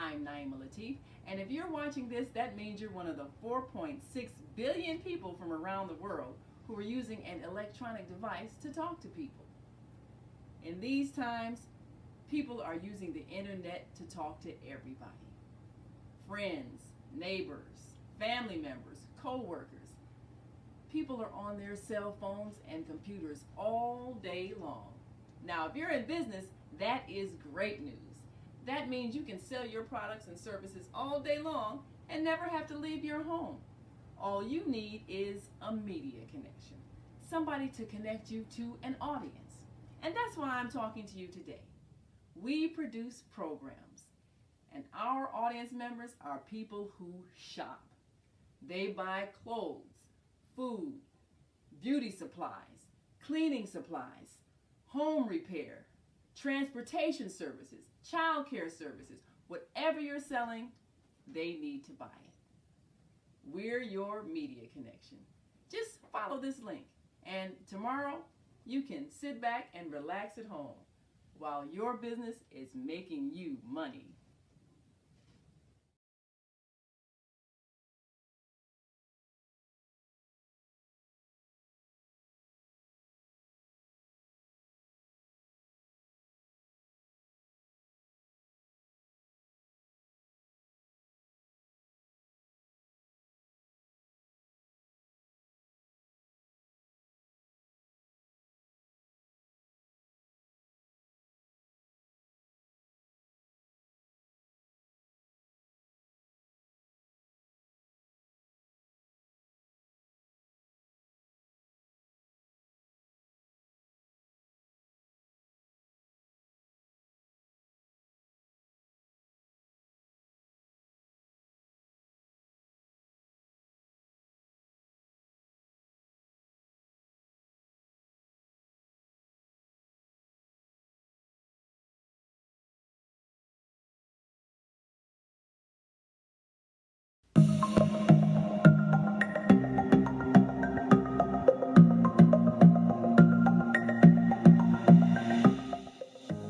I'm Naima Latif, and if you're watching this, that means you're one of the 4.6 billion people from around the world who are using an electronic device to talk to people. In these times, people are using the internet to talk to everybody. Friends, neighbors, family members, co-workers. People are on their cell phones and computers all day long. Now, if you're in business, that is great news. That means you can sell your products and services all day long and never have to leave your home. All you need is a media connection, somebody to connect you to an audience. And that's why I'm talking to you today. We produce programs, and our audience members are people who shop. They buy clothes, food, beauty supplies, cleaning supplies, home repair, transportation services, child care services. Whatever you're selling, they need to buy it. We're your media connection. Just follow this link, and tomorrow you can sit back and relax at home while your business is making you money.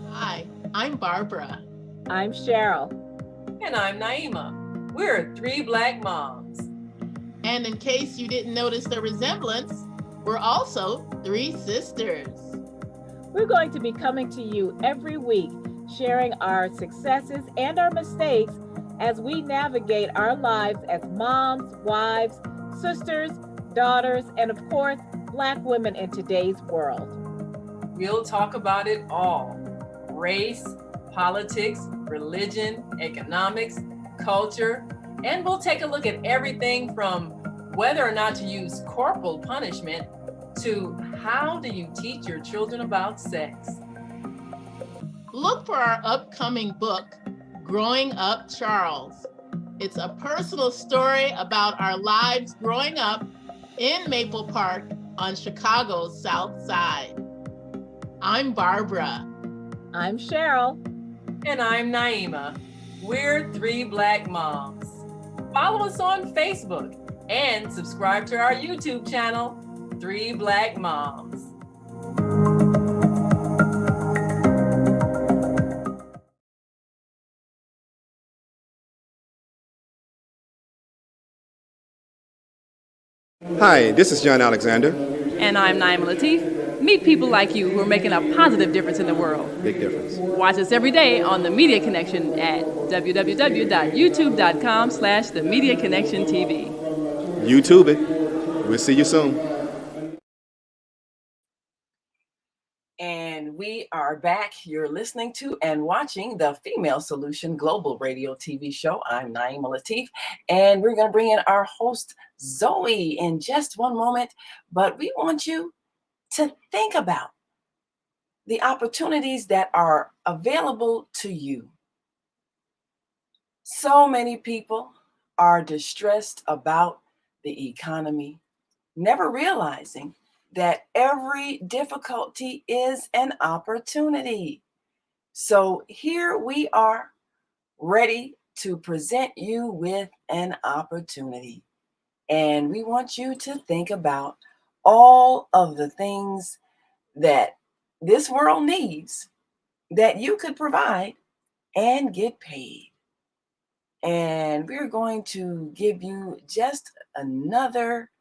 Hi, I'm Barbara. I'm Cheryl. And I'm Naima. We're three black moms. And in case you didn't notice the resemblance, we're also three sisters. We're going to be coming to you every week, sharing our successes and our mistakes as we navigate our lives as moms, wives, sisters, daughters, and of course, Black women in today's world. We'll talk about it all: race, politics, religion, economics, culture, and we'll take a look at everything from whether or not to use corporal punishment to how do you teach your children about sex. Look for our upcoming book, Growing Up Charles. It's a personal story about our lives growing up in Maple Park on Chicago's South Side. I'm Barbara. I'm Cheryl. And I'm Naima. We're three black moms. Follow us on Facebook and subscribe to our YouTube channel, Three Black Moms. Hi, this is John Alexander. And I'm Naima Latif. Meet people like you who are making a positive difference in the world. Big difference. Watch us every day on The Media Connection at www.youtube.com/The Media Connection TV. YouTube it. We'll see you soon. And we are back. You're listening to and watching the Female Solution Global Radio TV show. I'm Naima Latif, and we're going to bring in our host, Zoe, in just one moment. But we want you to think about the opportunities that are available to you. So many people are distressed about the economy, never realizing that every difficulty is an opportunity. So here we are, ready to present you with an opportunity. And we want you to think about all of the things that this world needs that you could provide and get paid. And we're going to give you just another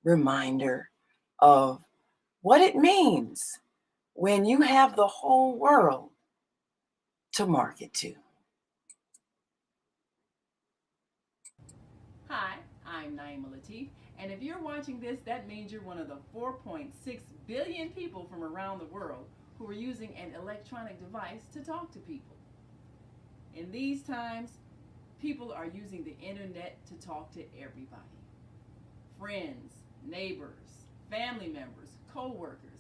reminder of what it means when you have the whole world to market to. Hi, I'm Naima Latif, and if you're watching this, that means you're one of the 4.6 billion people from around the world who are using an electronic device to talk to people. In these times, people are using the internet to talk to everybody. Friends, neighbors, family members, co-workers.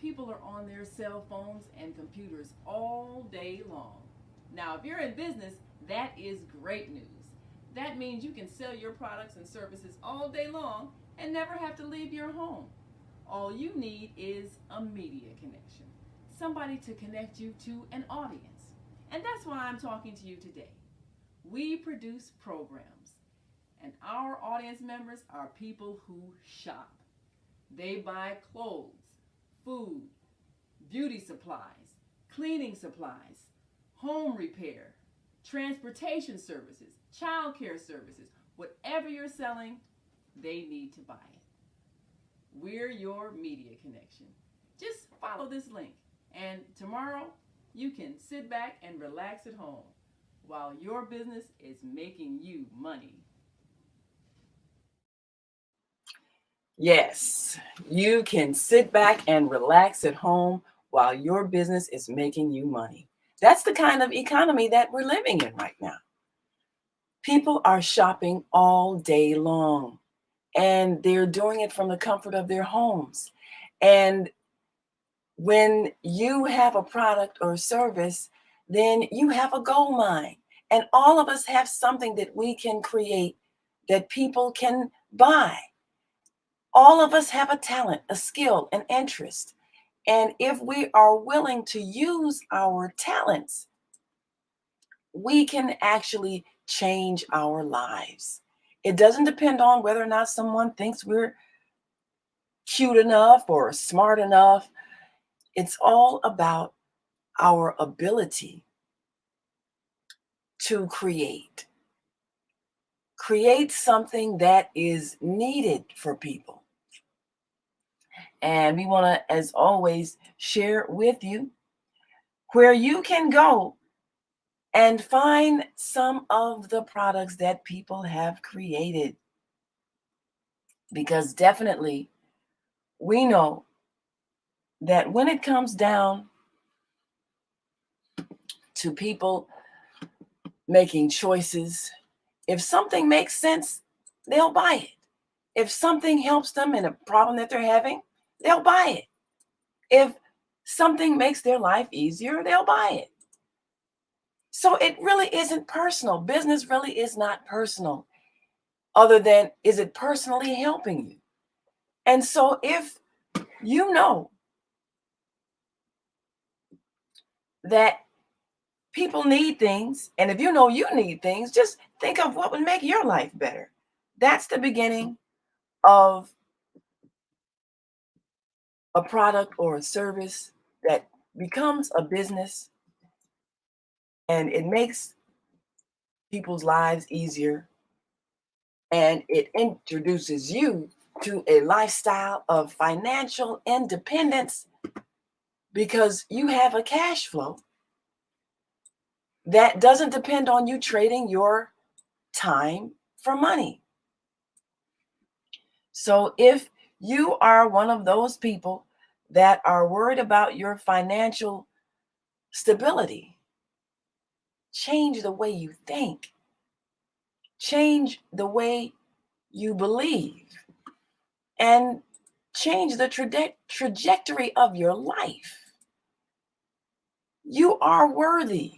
People are on their cell phones and computers all day long. Now, if you're in business, that is great news. That means you can sell your products and services all day long and never have to leave your home. All you need is a media connection, somebody to connect you to an audience. And that's why I'm talking to you today. We produce programs, and our audience members are people who shop. They buy clothes, food, beauty supplies, cleaning supplies, home repair, transportation services, child care services. Whatever you're selling, they need to buy it. We're your media connection. Just follow this link, and tomorrow you can sit back and relax at home while your business is making you money. Yes, you can sit back and relax at home while your business is making you money. That's the kind of economy that we're living in right now. People are shopping all day long, and they're doing it from the comfort of their homes. And when you have a product or service, then you have a gold mine. And all of us have something that we can create that people can buy. All of us have a talent, a skill, an interest. And if we are willing to use our talents, we can actually change our lives. It doesn't depend on whether or not someone thinks we're cute enough or smart enough. It's all about our ability to create. Create something that is needed for people. And we want to, as always, share with you where you can go and find some of the products that people have created. Because definitely, we know that when it comes down to people making choices, if something makes sense, they'll buy it. If something helps them in a problem that they're having, they'll buy it. If something makes their life easier, they'll buy it. So it really isn't personal. Business really is not personal, other than is it personally helping you? And so if you know that people need things, and if you know you need things, just think of what would make your life better. That's the beginning of a product or a service that becomes a business, and it makes people's lives easier, and it introduces you to a lifestyle of financial independence because you have a cash flow that doesn't depend on you trading your time for money. So if you are one of those people that are worried about your financial stability, change the way you think, change the way you believe, and change the trajectory of your life. You are worthy.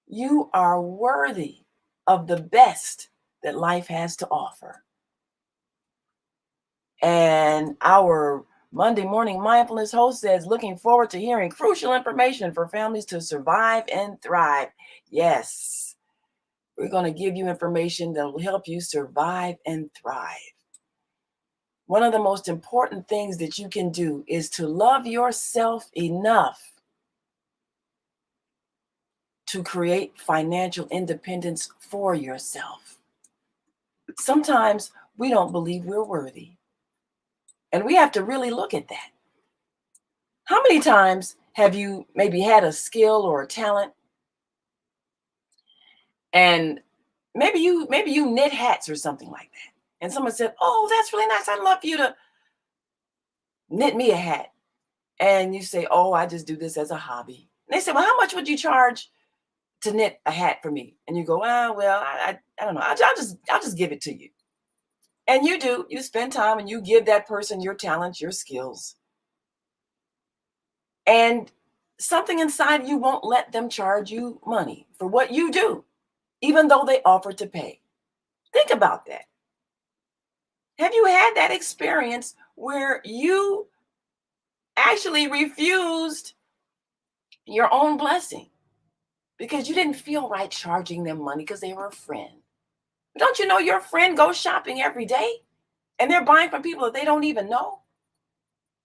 You are worthy of the best that life has to offer. And our Monday morning mindfulness host says, looking forward to hearing crucial information for families to survive and thrive. Yes, we're going to give you information that will help you survive and thrive. One of the most important things that you can do is to love yourself enough to create financial independence for yourself. Sometimes we don't believe we're worthy. And we have to really look at that. How many times have you maybe had a skill or a talent, and maybe you knit hats or something like that, and someone said, "Oh, that's really nice. I'd love for you to knit me a hat." And you say, "Oh, I just do this as a hobby." And they say, "Well, how much would you charge to knit a hat for me?" And you go, well, I don't know. I'll just give it to you." And you do. You spend time and you give that person your talents, your skills. And something inside you won't let them charge you money for what you do, even though they offer to pay. Think about that. Have you had that experience where you actually refused your own blessing because you didn't feel right charging them money because they were a friend? Don't you know your friend goes shopping every day and they're buying from people that they don't even know?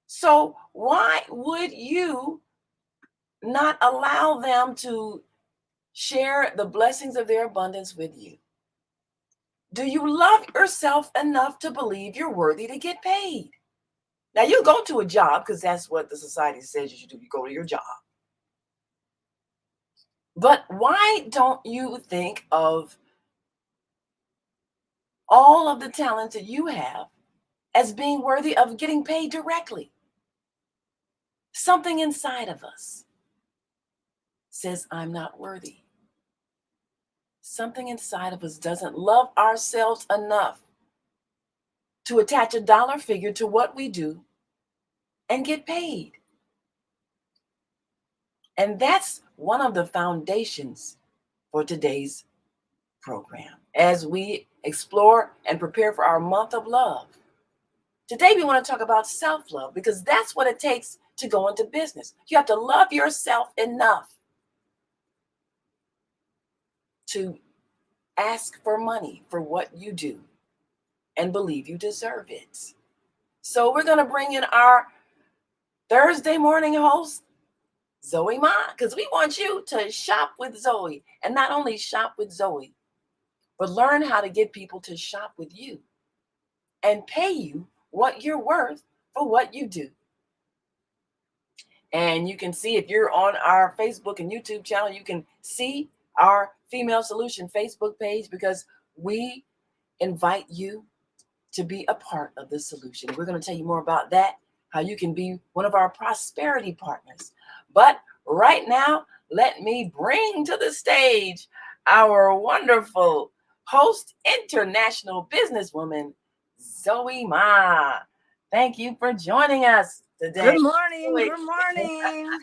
So why would you not allow them to share the blessings of their abundance with you? Do you love yourself enough to believe you're worthy to get paid? Now, you go to a job because that's what the society says you should do. You go to your job. But why don't you think of all of the talents that you have as being worthy of getting paid directly? Something inside of us says, "I'm not worthy." Something inside of us doesn't love ourselves enough to attach a dollar figure to what we do and get paid. And that's one of the foundations for today's program as we explore and prepare for our month of love. Today, we want to talk about self-love because that's what it takes to go into business. You have to love yourself enough to ask for money for what you do and believe you deserve it. So we're going to bring in our Thursday morning host, Zoe Ma, because we want you to shop with Zoe, and not only shop with Zoe, but learn how to get people to shop with you and pay you what you're worth for what you do. And you can see, if you're on our Facebook and YouTube channel, you can see our Female Solution Facebook page, because we invite you to be a part of the solution. We're going to tell you more about that, how you can be one of our prosperity partners. But right now, let me bring to the stage our wonderful host, international businesswoman, Zoe Ma. Thank you for joining us today. Good morning. Good morning.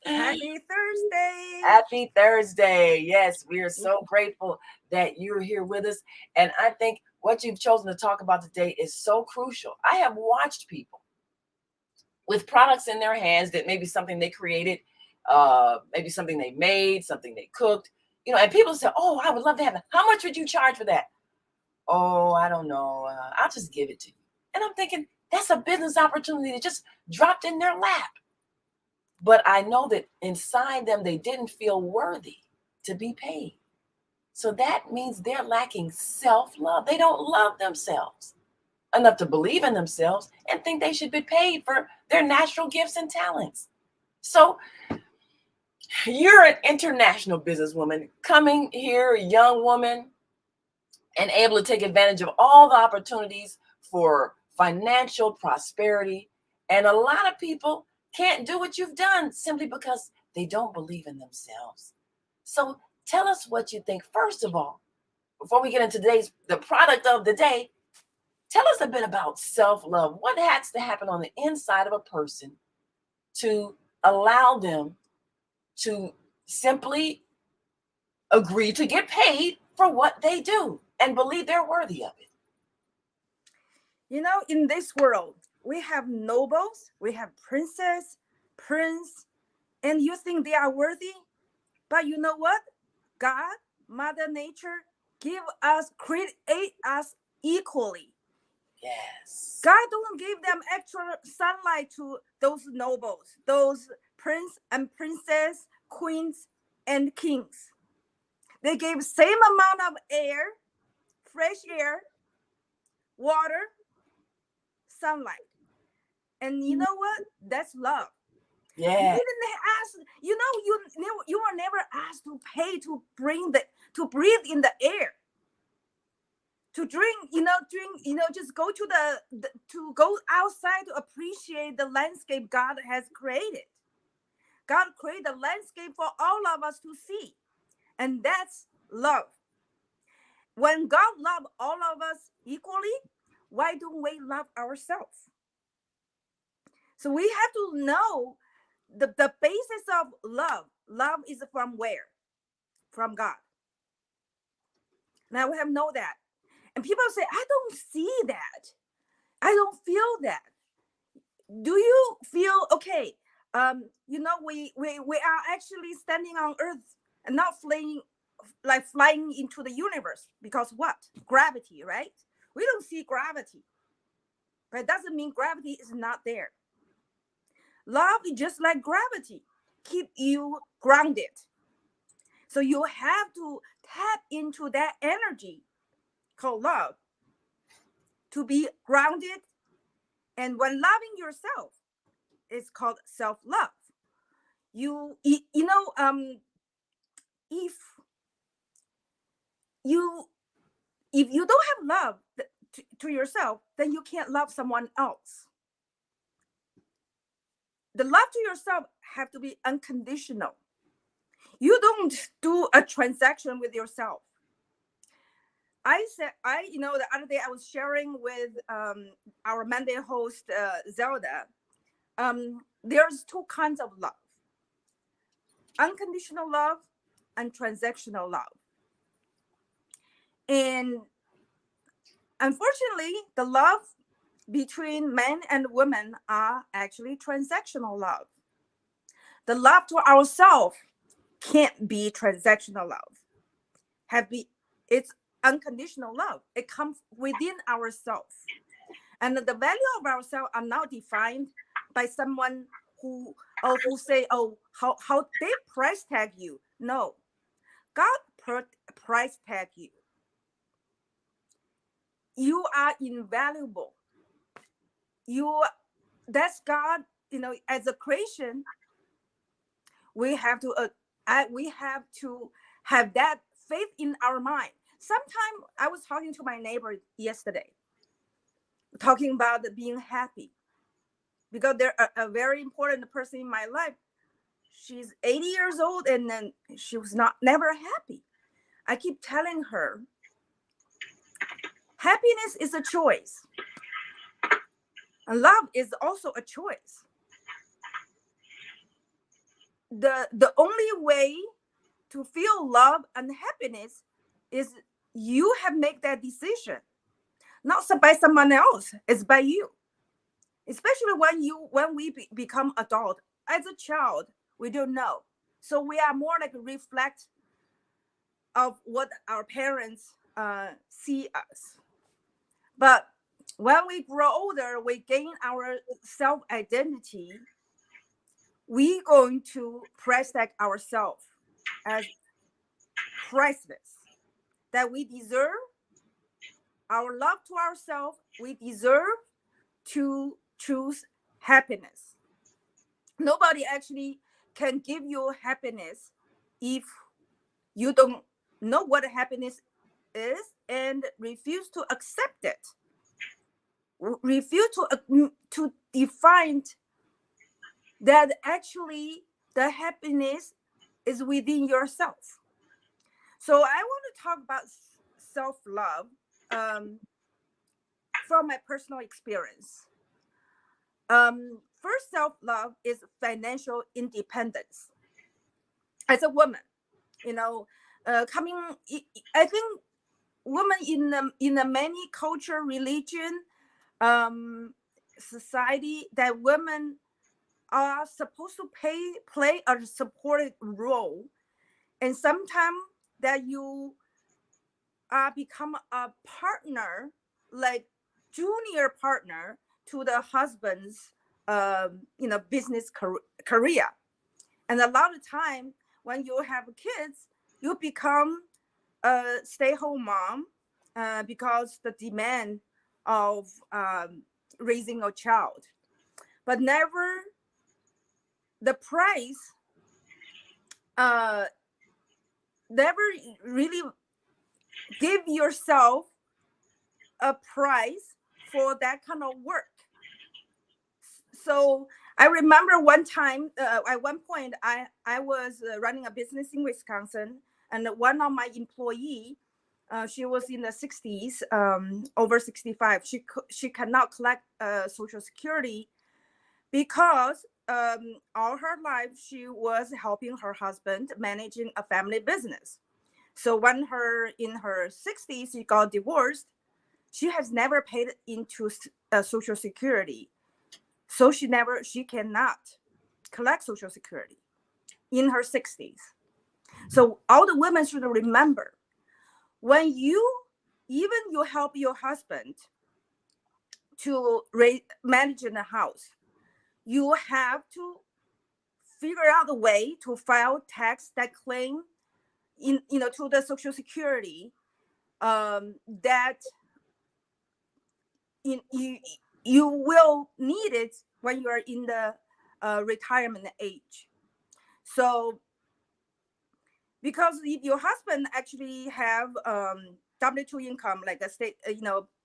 Happy Thursday. Happy Thursday. Yes, we are so grateful that you're here with us. And I think what you've chosen to talk about today is so crucial. I have watched people with products in their hands that maybe something they created, maybe something they made, something they cooked, and people say, "Oh, I would love to have that. How much would you charge for that?" "Oh, I don't know. I'll just give it to you." And I'm thinking, that's a business opportunity that just dropped in their lap. But I know that inside them, they didn't feel worthy to be paid. So that means they're lacking self-love. They don't love themselves enough to believe in themselves and think they should be paid for their natural gifts and talents. So you're an international businesswoman coming here, a young woman, and able to take advantage of all the opportunities for financial prosperity. And a lot of people can't do what you've done simply because they don't believe in themselves. So tell us what you think. First of all, before we get into the product of the day, tell us a bit about self-love. What has to happen on the inside of a person to allow them to simply agree to get paid for what they do and believe they're worthy of it? In this world, we have nobles, we have princess, prince, and you think they are worthy? But you know what? God, Mother Nature, create us equally. Yes. God don't give them extra sunlight to those nobles, those prince and princess, queens, and kings. They gave same amount of air, fresh air, water, sunlight. And you know what? That's love. You Yeah. didn't ask, you were never asked to pay to breathe in the air. To drink, just go to to go outside to appreciate the landscape God has created. God created the landscape for all of us to see. And that's love. When God loved all of us equally, why don't we love ourselves? So we have to know the basis of love. Love is from where? From God. Now we have to know that. And people say, I don't see that. I don't feel that. Do you feel okay? We are actually standing on Earth and not flying into the universe because what? Gravity, right? We don't see gravity, but it doesn't mean gravity is not there. Love is just like gravity, keep you grounded. So you have to tap into that energy called love to be grounded. And when loving yourself, it's called self-love. If you don't have love to yourself, then you can't love someone else. The love to yourself have to be unconditional. You don't do a transaction with yourself. The other day I was sharing with our Monday host, Zelda. There's two kinds of love: unconditional love and transactional love. And unfortunately, the love between men and women are actually transactional love. The love to ourselves can't be transactional love. It's unconditional love. It comes within ourselves. And the value of ourselves are not defined by someone who say, oh, how they price tag you. No, God price tag you. You are invaluable. That's God. As a creation, we have to have that faith in our mind. Sometimes I was talking to my neighbor yesterday, talking about being happy, because they're a very important person in my life. She's 80 years old, and then she was never happy. I keep telling her, happiness is a choice, and love is also a choice. The only way to feel love and happiness is you have made that decision, not by someone else. It's by you. Especially when we become adult. As a child, we don't know, so we are more like a reflect of what our parents see us. But when we grow older, we gain our self-identity. We're going to price tag ourselves as priceless, that we deserve our love to ourselves. We deserve to choose happiness. Nobody actually can give you happiness if you don't know what happiness is and refuse to accept it. Refuse to define that actually the happiness is within yourself. So I want to talk about self-love from my personal experience. First, self-love is financial independence. As a woman, I think women in the many culture, religion, society, that women are supposed to play a supportive role, and sometimes that you become a partner, like junior partner to the husband's business career. And a lot of time when you have kids, you become a stay-home mom because the demand of raising a child, but never the price, never really give yourself a price for that kind of work. So I remember one time, at one point, I was running a business in Wisconsin, and one of my employee, she was in the 60s, over 65. She cannot collect Social Security because all her life she was helping her husband managing a family business. So when in her 60s, she got divorced. She has never paid into Social Security. So she cannot collect Social Security in her 60s. So all the women should remember, when you help your husband to manage in the house, you have to figure out a way to file tax that claim to the Social Security, that you will need it when you are in the retirement age. So because if your husband actually have W-2 income, like a state,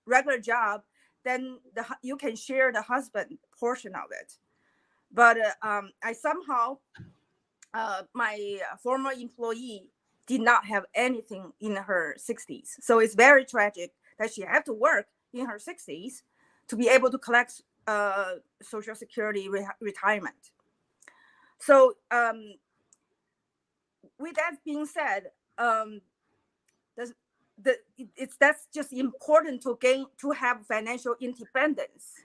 regular job, then you can share the husband portion of it. But I somehow, my former employee did not have anything in her 60s. So it's very tragic that she had to work in her 60s to be able to collect Social Security retirement. So with that being said, that's just important to have financial independence,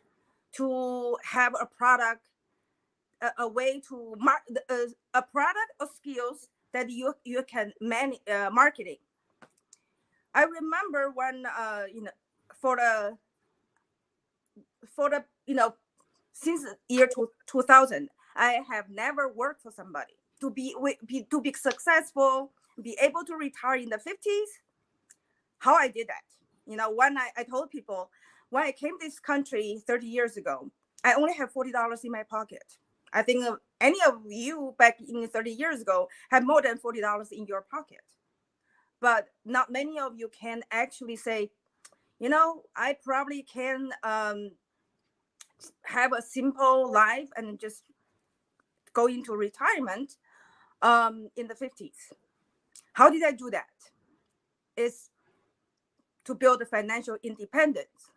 to have a product, a way to a product or skills that you can marketing. I remember when for the since year 2000, I have never worked for somebody to be successful, be able to retire in the 50s. How I did that, when I told people, when I came to this country 30 years ago, I only have $40 in my pocket. I think any of you back in 30 years ago have more than $40 in your pocket. But not many of you can actually say, I probably can have a simple life and just go into retirement in the 50s. How did I do that? It's to build a financial independence.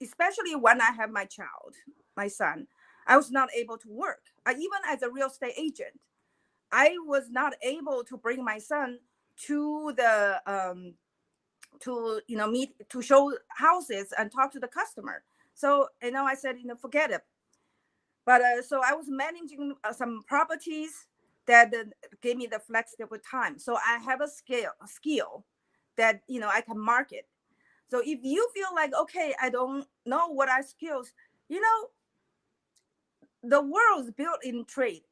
Especially when I have my child, my son, I was not able to work. Even as a real estate agent, I was not able to bring my son to the meet, to show houses and talk to the customer. So I said, forget it. But so I was managing some properties that gave me the flexible time. So I have a skill that I can market. So if you feel like, okay, I don't know what are skills, the world is built in trade.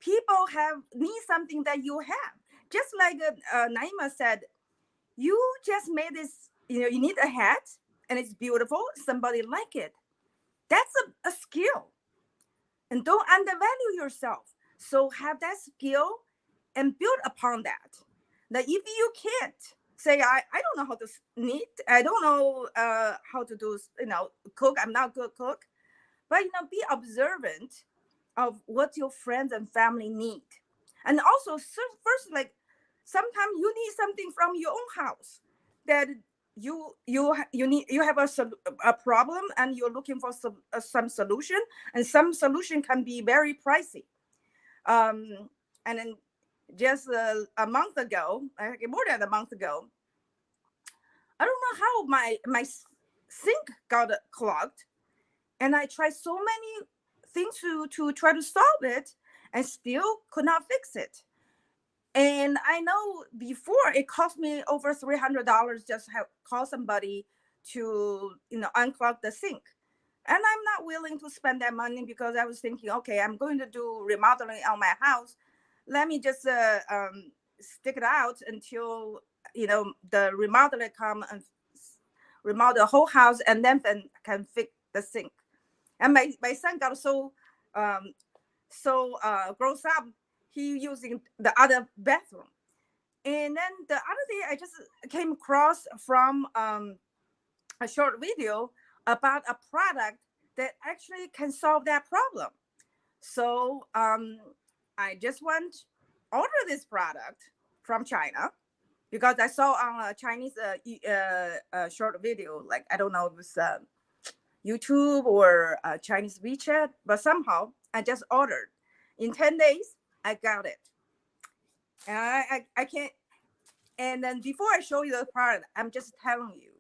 People need something that you have. Just like Naima said, you just made this, you need a hat and it's beautiful. Somebody like it. That's a skill. And don't undervalue yourself. So have that skill and build upon that. Now, if you can't say, I don't know how to knit, I don't know how to do, cook, I'm not a good cook, but, be observant of what your friends and family need. And also, first, like, sometimes you need something from your own house that you have a problem and you're looking for some solution, and some solution can be very pricey. And then just a month ago, more than a month ago, I don't know how my sink got clogged, and I tried so many things to try to solve it, and still could not fix it. And I know before it cost me over $300 just to call somebody to unclog the sink. And I'm not willing to spend that money because I was thinking, okay, I'm going to do remodeling on my house. Let me just stick it out until the remodeler come and remodel the whole house, and then can fix the sink. And my son got so grows up, he using the other bathroom. And then the other day I just came across from a short video about a product that actually can solve that problem. So I just went order this product from China because I saw on a Chinese short video, like I don't know if it's YouTube or Chinese WeChat, but somehow I just ordered. In 10 days, I got it. And I can't. And then before I show you the product, I'm just telling you,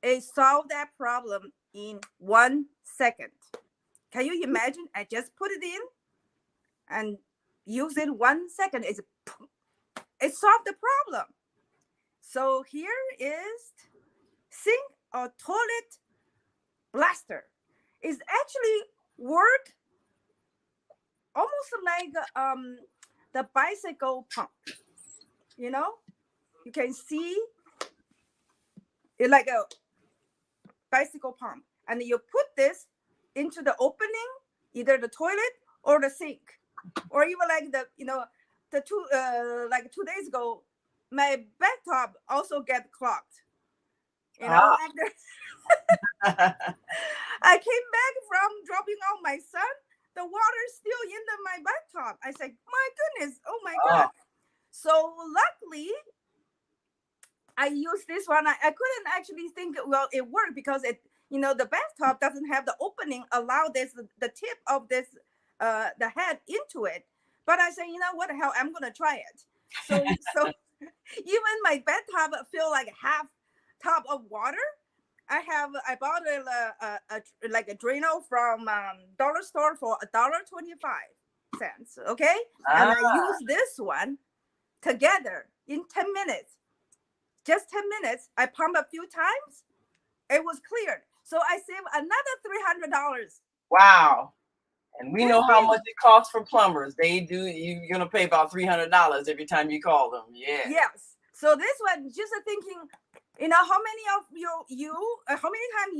it solved that problem in 1 second. Can you imagine? I just put it in and use it 1 second. It solved the problem. So here is sink or toilet blaster. It's actually work almost like the bicycle pump. You know, you can see it like a bicycle pump, and you put this into the opening, either the toilet or the sink, or even like the 2 days ago, my bathtub also get clogged. After I came back from dropping off my son, the water's still in my bathtub. I said, my goodness, oh my God. So luckily, I used this one. I couldn't actually think, well, it worked because the bathtub doesn't have the opening, allow the tip of this, the head into it. But I said, what the hell, I'm going to try it. So even my bathtub feel like half tub of water. I bought a Drano from dollar store for $1.25. Okay. And I used this one together in 10 minutes. Just 10 minutes. I pumped a few times. It was cleared. So I saved another $300. Wow. And we know how much it costs for plumbers. You're going to pay about $300 every time you call them. Yeah. Yes. So this one, just thinking, how many of how many times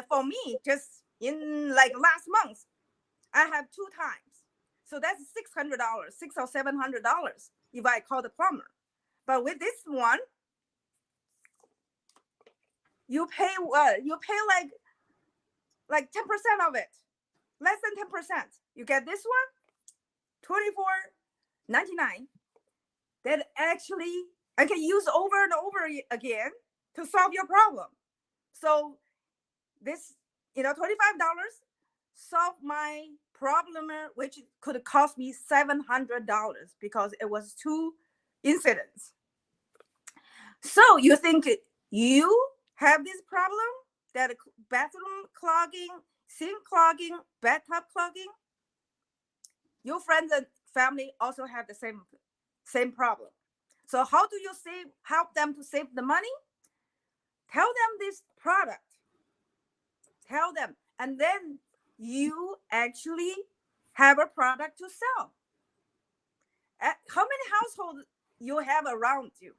for me, just in like last month, I have 2 times. So that's $600, $600 or $700 if I call the plumber. But with this one, you pay what? You pay like 10% of it, less than 10%. You get this one, $24.99. That actually I can use over and over again to solve your problem. So this, $25 solved my problem, which could cost me $700 because it was 2 incidents. So you think you have this problem, that bathroom clogging, sink clogging, bathtub clogging? Your friends and family also have the same problem. So how do you help them to save the money? Tell them this product. Tell them. And then you actually have a product to sell. How many households you have around you?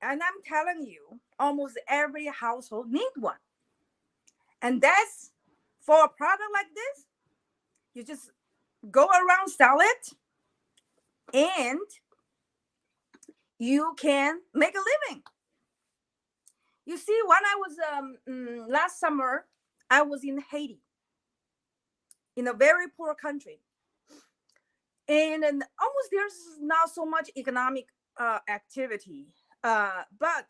And I'm telling you, almost every household needs one. And that's for a product like this, you just go around, sell it, and you can make a living. You see, when I was last summer, I was in Haiti, in a very poor country. And almost there's not so much economic activity. But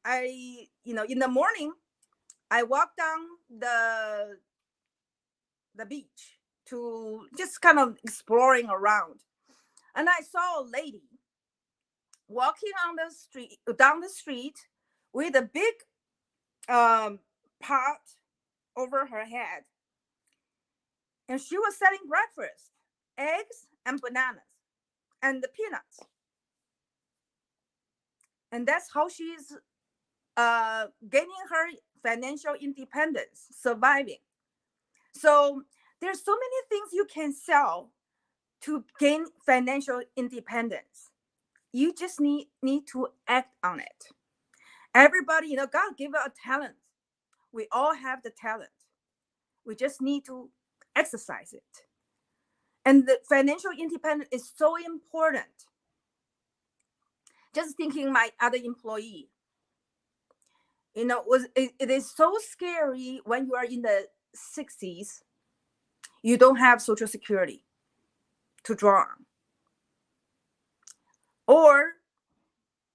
I, in the morning, I walked down the beach to just kind of exploring around. And I saw a lady walking down the street with a big pot over her head. And she was selling breakfast, eggs and bananas and the peanuts. And that's how she's gaining her financial independence, surviving. So there's so many things you can sell to gain financial independence. You just need to act on it. Everybody, God gave us a talent. We all have the talent. We just need to exercise it. And the financial independence is so important. Just thinking my other employee, it is so scary when you are in the 60s, you don't have Social Security to draw on. Or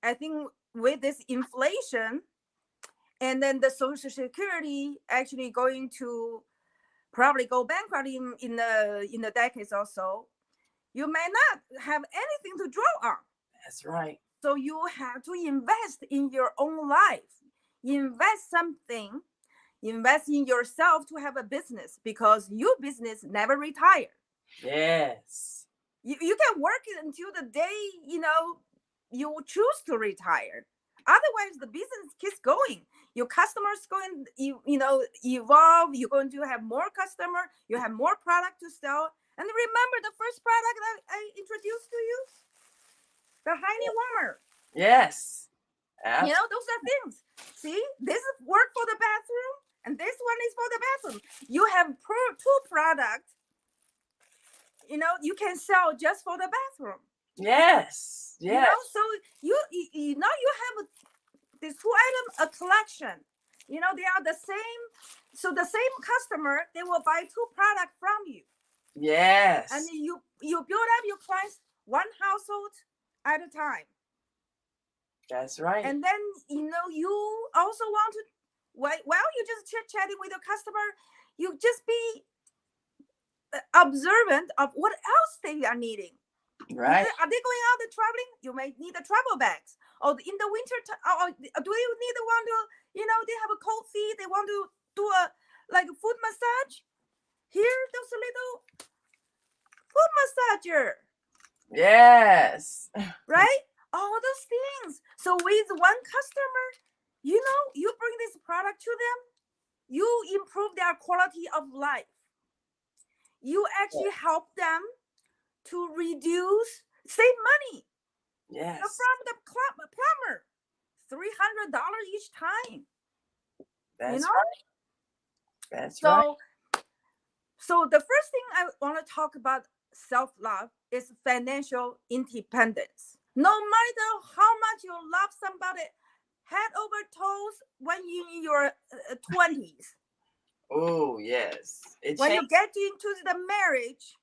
I think with this inflation, and then the Social Security actually going to probably go bankrupt in the decades or so, you may not have anything to draw on. That's right. So you have to invest in your own life. Invest something. Invest in yourself to have a business, because your business never retire. Yes. You can work it until the day, you choose to retire. Otherwise, the business keeps going. Your customers going, evolve. You're going to have more customer. You have more product to sell. And remember the first product that I introduced to you? The honey warmer. Yes. Absolutely. Those are things. See, this is work for the bathroom, and this one is for the bathroom. You have two products, you can sell just for the bathroom. Yes. Yes. So you have these two items, a collection. They are the same. So the same customer, they will buy two products from you. Yes. And you build up your clients one household at a time. That's right. And then, you also want to, while you're just chit-chatting with your customer, you just be observant of what else they are needing. Right. Are they going out and traveling? You may need the travel bags. Or in the winter, or do you need the one to, they have a cold feet, they want to do a foot massage? Here, there's a little foot massager. Yes. Right? All those things. So with one customer, you bring this product to them, you improve their quality of life. You actually help them to save money. Yes. From the plumber, $300 each time. That's right. That's right. So the first thing I want to talk about self-love is financial independence. No matter how much you love somebody, head over toes when you're in your 20s. Oh, yes. When you get into the marriage,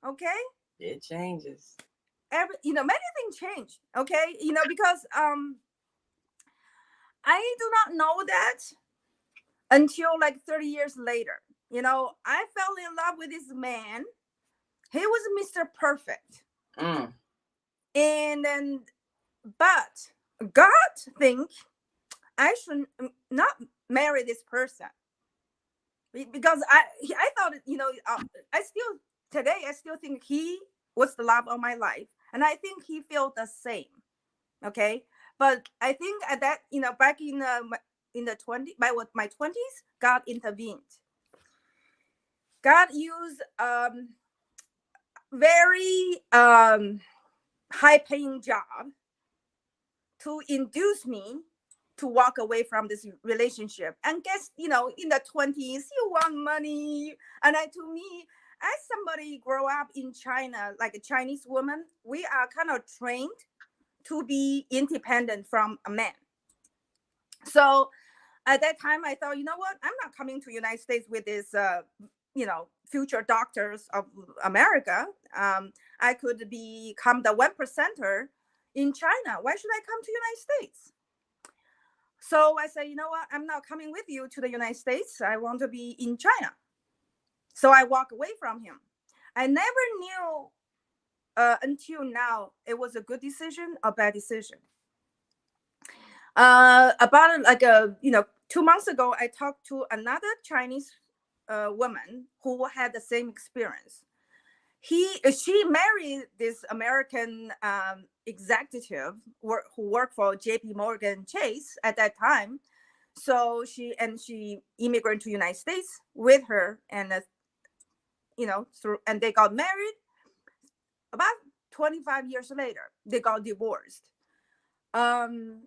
okay? It changes. Many things change, okay? Because I do not know that until 30 years later. I fell in love with this man. He was Mr. Perfect. And then, but God think I should not marry this person, because I thought, I still think he was the love of my life, and I think he felt the same. Okay, but I think at that, back in the 20s, by my 20s, God intervened. God used very high-paying job to induce me to walk away from this relationship. And guess, in the 20s, you want money. And to me, as somebody grow up in China, like a Chinese woman, we are kind of trained to be independent from a man. So at that time, I thought, you know what? I'm not coming to the United States with this, future doctors of America. I could become the 1%er in China. Why should I come to the United States? So I said, you know what? I'm not coming with you to the United States. I want to be in China. So I walk away from him. I never knew until now it was a good decision or bad decision. About 2 months ago, I talked to another Chinese woman who had the same experience. She married this American executive who worked for JP Morgan Chase at that time. So she immigrated to United States with her, and and they got married. About 25 years later, they got divorced. And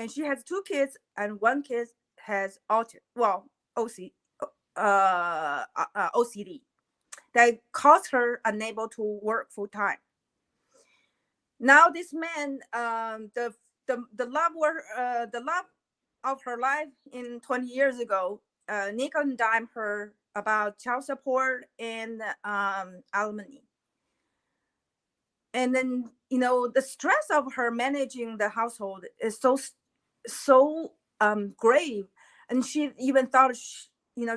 she has 2 kids, and one kid has OCD that caused her unable to work full time. Now this man, the love of her life in 20 years ago, nickel and dime her about child support and alimony. And then the stress of her managing the household is so grave, and she even thought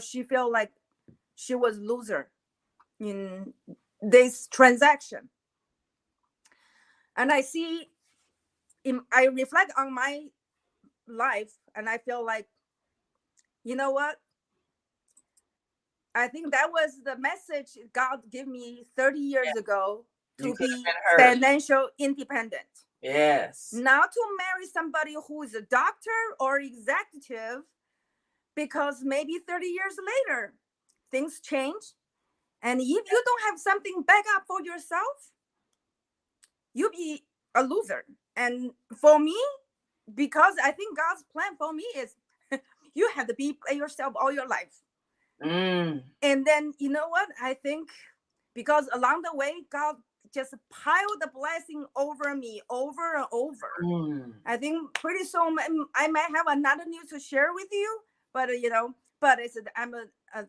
she felt like she was loser in this transaction. And I reflect on my life, and I feel like, you know what? I think that was the message God gave me 30 years ago, to be financial independent. Yes. Not to marry somebody who is a doctor or executive, because maybe 30 years later, things change. And if you don't have something back up for yourself, you'll be a loser. And for me, because I think God's plan for me is you have to be by yourself all your life. And then, you know what? I think because along the way, God just piled the blessing over me over and over. I think pretty soon I might have another news to share with you, but I'm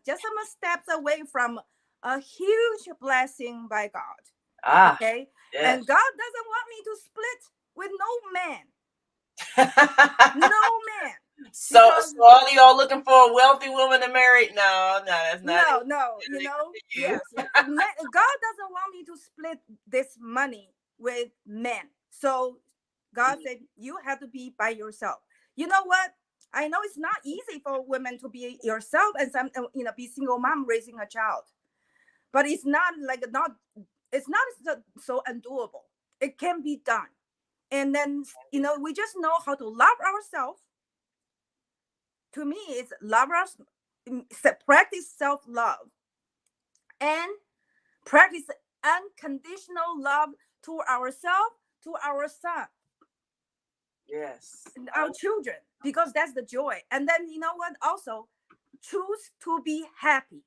just some steps away from a huge blessing by God. Okay, yes. And God doesn't want me to split with no man. No man. So all y'all looking for a wealthy woman to marry? No, that's not. No. Yes. God doesn't want me to split this money with men. So God said, you have to be by yourself. You know what? I know it's not easy for women to be yourself and be single mom raising a child, but it's not so undoable. It can be done. And then, we just know how to love ourselves. To me, it's practice self-love and practice unconditional love to ourselves, to our son. Yes. Our children, because that's the joy. And then, you know what? Also, choose to be happy.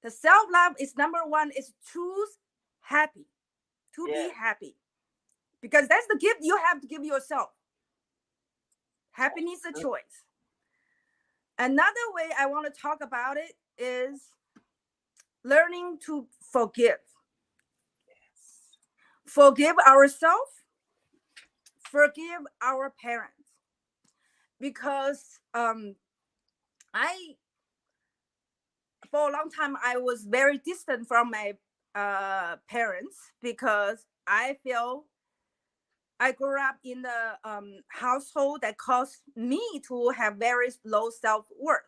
The self-love is number one, is choose happy. To be happy. Because that's the gift you have to give yourself. Happiness is a choice. Another way I want to talk about it is learning to forgive. Yes. Forgive ourselves. Forgive our parents. Because for a long time, I was very distant from my parents, because I feel I grew up in a household that caused me to have very low self-worth.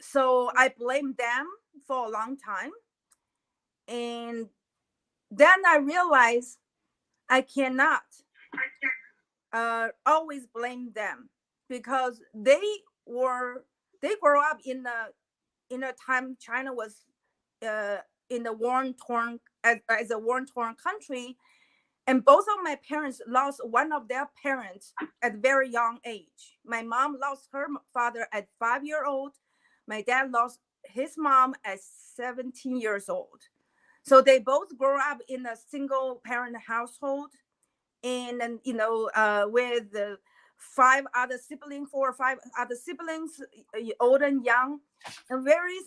So I blamed them for a long time. And then I realized I cannot always blame them, because they grew up in a time China was in a war-torn as a war-torn country. And both of my parents lost one of their parents at a very young age. My mom lost her father at 5-year-old. My dad lost his mom at 17 years old. So they both grew up in a single parent household. And then, with 4 or 5 other siblings, old and young, and very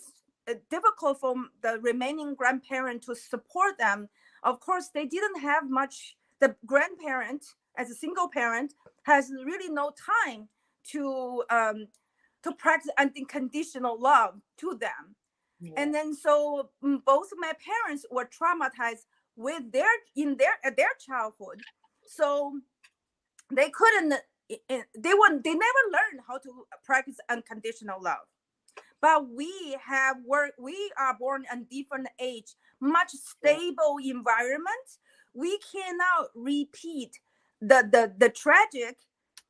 difficult for the remaining grandparent to support them. Of course, they didn't have much. The grandparent, as a single parent, has really no time to practice unconditional love to them. Yeah. And then so both of my parents were traumatized with their childhood. So they never learned how to practice unconditional love. But we are born in different age, much stable environment. We cannot repeat the tragic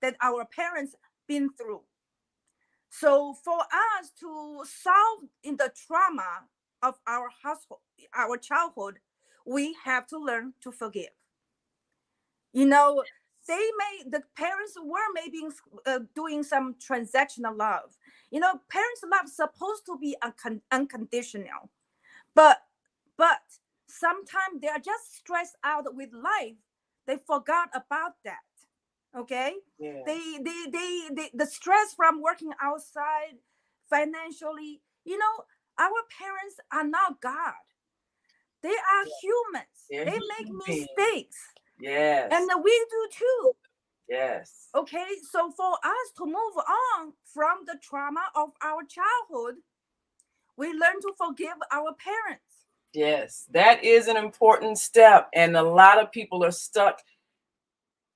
that our parents been through. So for us to solve in the trauma of our household, our childhood, we have to learn to forgive. You know, the parents were maybe doing some transactional love. You know, parents' love is supposed to be unconditional, but sometimes they are just stressed out with life. They forgot about that. Okay, Yeah. the stress from working outside financially. You know, our parents are not God. They are humans. They're They human make beings. mistakes. Yes. And we do too. Yes. Okay, so for us to move on from the trauma of our childhood, we learn to forgive our parents. Yes, that is an important step. And a lot of people are stuck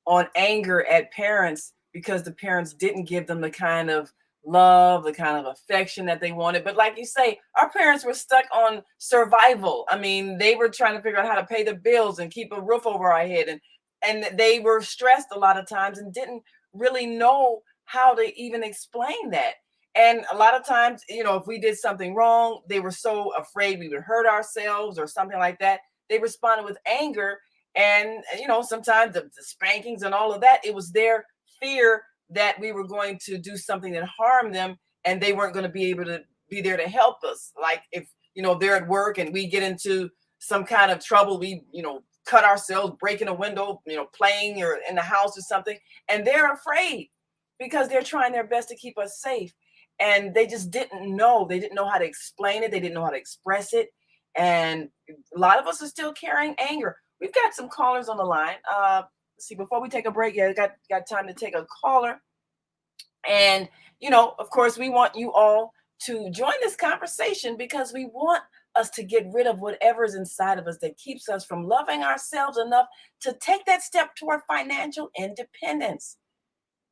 on anger at parents because the parents didn't give them the kind of love, the kind of affection that they wanted. But like you say, our parents were stuck on survival. I mean, they were trying to figure out how to pay the bills and keep a roof over our head. And they were stressed a lot of times and didn't really know how to even explain that. And a lot of times, you know, if we did something wrong, they were so afraid we would hurt ourselves or something like that. They responded with anger. And, you know, sometimes the spankings and all of that, it was their fear that we were going to do something that harmed them and they weren't going to be able to be there to help us. Like if, you know, they're at work and we get into some kind of trouble, we, you know, cut ourselves, breaking a window, you know, playing or in the house or something. And they're afraid because they're trying their best to keep us safe. And they just didn't know. They didn't know how to explain it. They didn't know how to express it. And a lot of us are still carrying anger. We've got some callers on the line. See, before we take a break, yeah, got time to take a caller. And, you know, of course, we want you all to join this conversation because we want us to get rid of whatever is inside of us that keeps us from loving ourselves enough to take that step toward financial independence.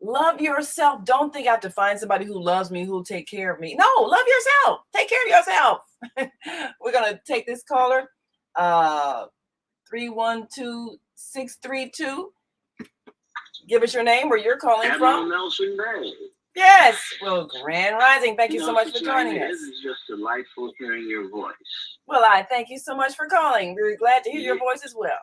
Love yourself. Don't think I have to find somebody who loves me, who'll take care of me. No, love yourself. Take care of yourself. We're going to take this caller. 312632. Give us your name, where you're calling from. Nelson Bay. Yes. Well, Grand Rising. Thank you so much for joining us. It is just delightful hearing your voice. Well, I thank you so much for calling. We're glad to hear your voice as well.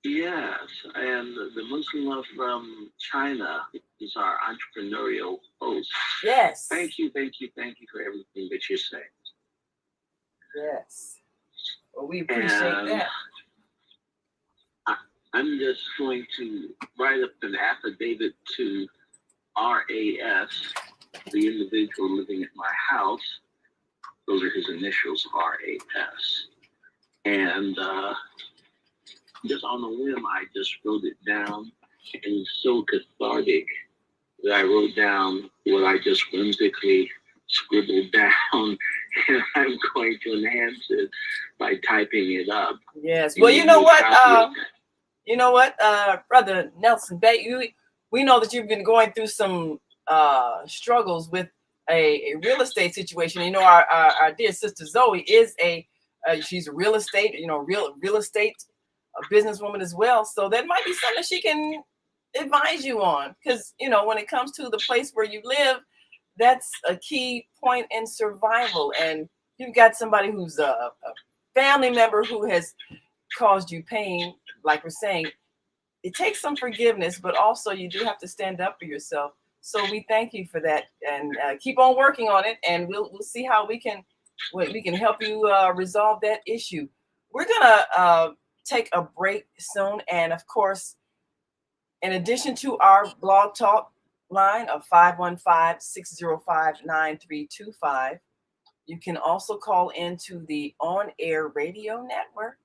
Yes, and the Muslim from China is our entrepreneurial host. Yes. Thank you for everything that you say. Yes. Well, we appreciate that. I'm just going to write up an affidavit to RAS, the individual living at my house. Those are his initials, RAS. And just on a whim, I just wrote it down. And it's so cathartic that I wrote down what I just whimsically scribbled down. And I'm going to enhance it by typing it up. Yes. Well, you know what? Brother Nelson Bay, we know that you've been going through some struggles with a real estate situation. You know, our dear sister Zoe is she's a real estate, real estate businesswoman as well. So that might be something she can advise you on, because, you know, when it comes to the place where you live, that's a key point in survival. And you've got somebody who's a family member who has caused you pain. Like we're saying, it takes some forgiveness, but also you do have to stand up for yourself. So we thank you for that, and keep on working on it, and we'll see how we can help you resolve that issue. We're gonna take a break soon, and of course, in addition to our blog talk line of 515-605-9325, you can also call into the on-air radio network,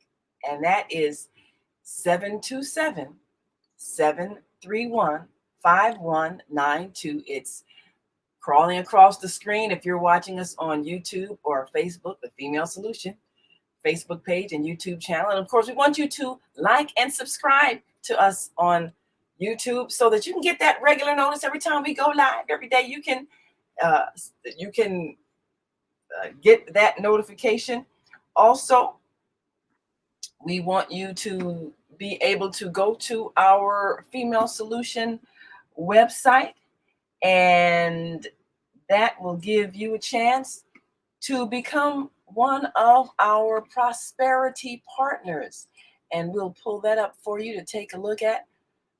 and that is 727-731-5192. It's crawling across the screen if you're watching us on YouTube or Facebook, the Female Solution Facebook page and YouTube channel. And of course, we want you to like and subscribe to us on YouTube so that you can get that regular notice every time we go live. Every day you can get that notification. Also, we want you to be able to go to our Female Solution website, and that will give you a chance to become one of our prosperity partners. And we'll pull that up for you to take a look at,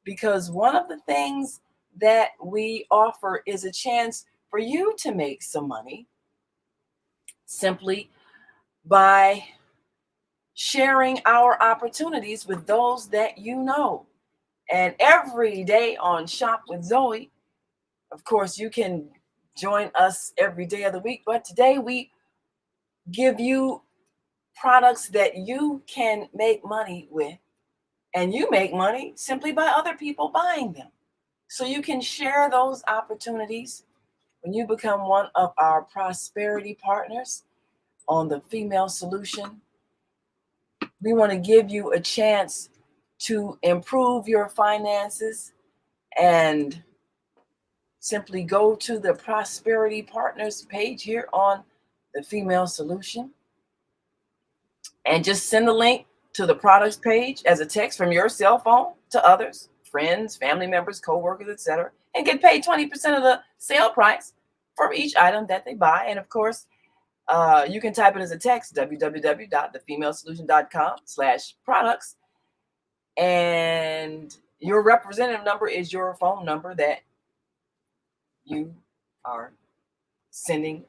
because one of the things that we offer is a chance for you to make some money simply by sharing our opportunities with those that you know. And every day on Shop with Zoe, of course, you can join us every day of the week, but today we give you products that you can make money with, and you make money simply by other people buying them. So you can share those opportunities when you become one of our prosperity partners on the Female Solution. We want to give you a chance to improve your finances, and simply go to the Prosperity Partners page here on the Female Solution and just send the link to the products page as a text from your cell phone to others, friends, family members, co-workers, etc., and get paid 20% of the sale price for each item that they buy. And of course, you can type it as a text, www.thefemalesolution.com/products. And your representative number is your phone number that you are sending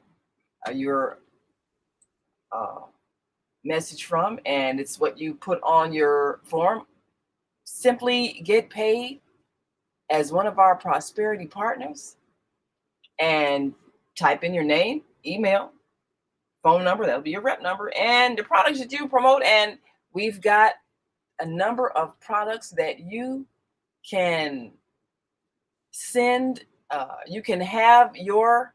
your message from, and it's what you put on your form. Simply get paid as one of our prosperity partners and type in your name, email, phone number, that'll be your rep number, and the products that you promote. And we've got a number of products that you can send. You can have your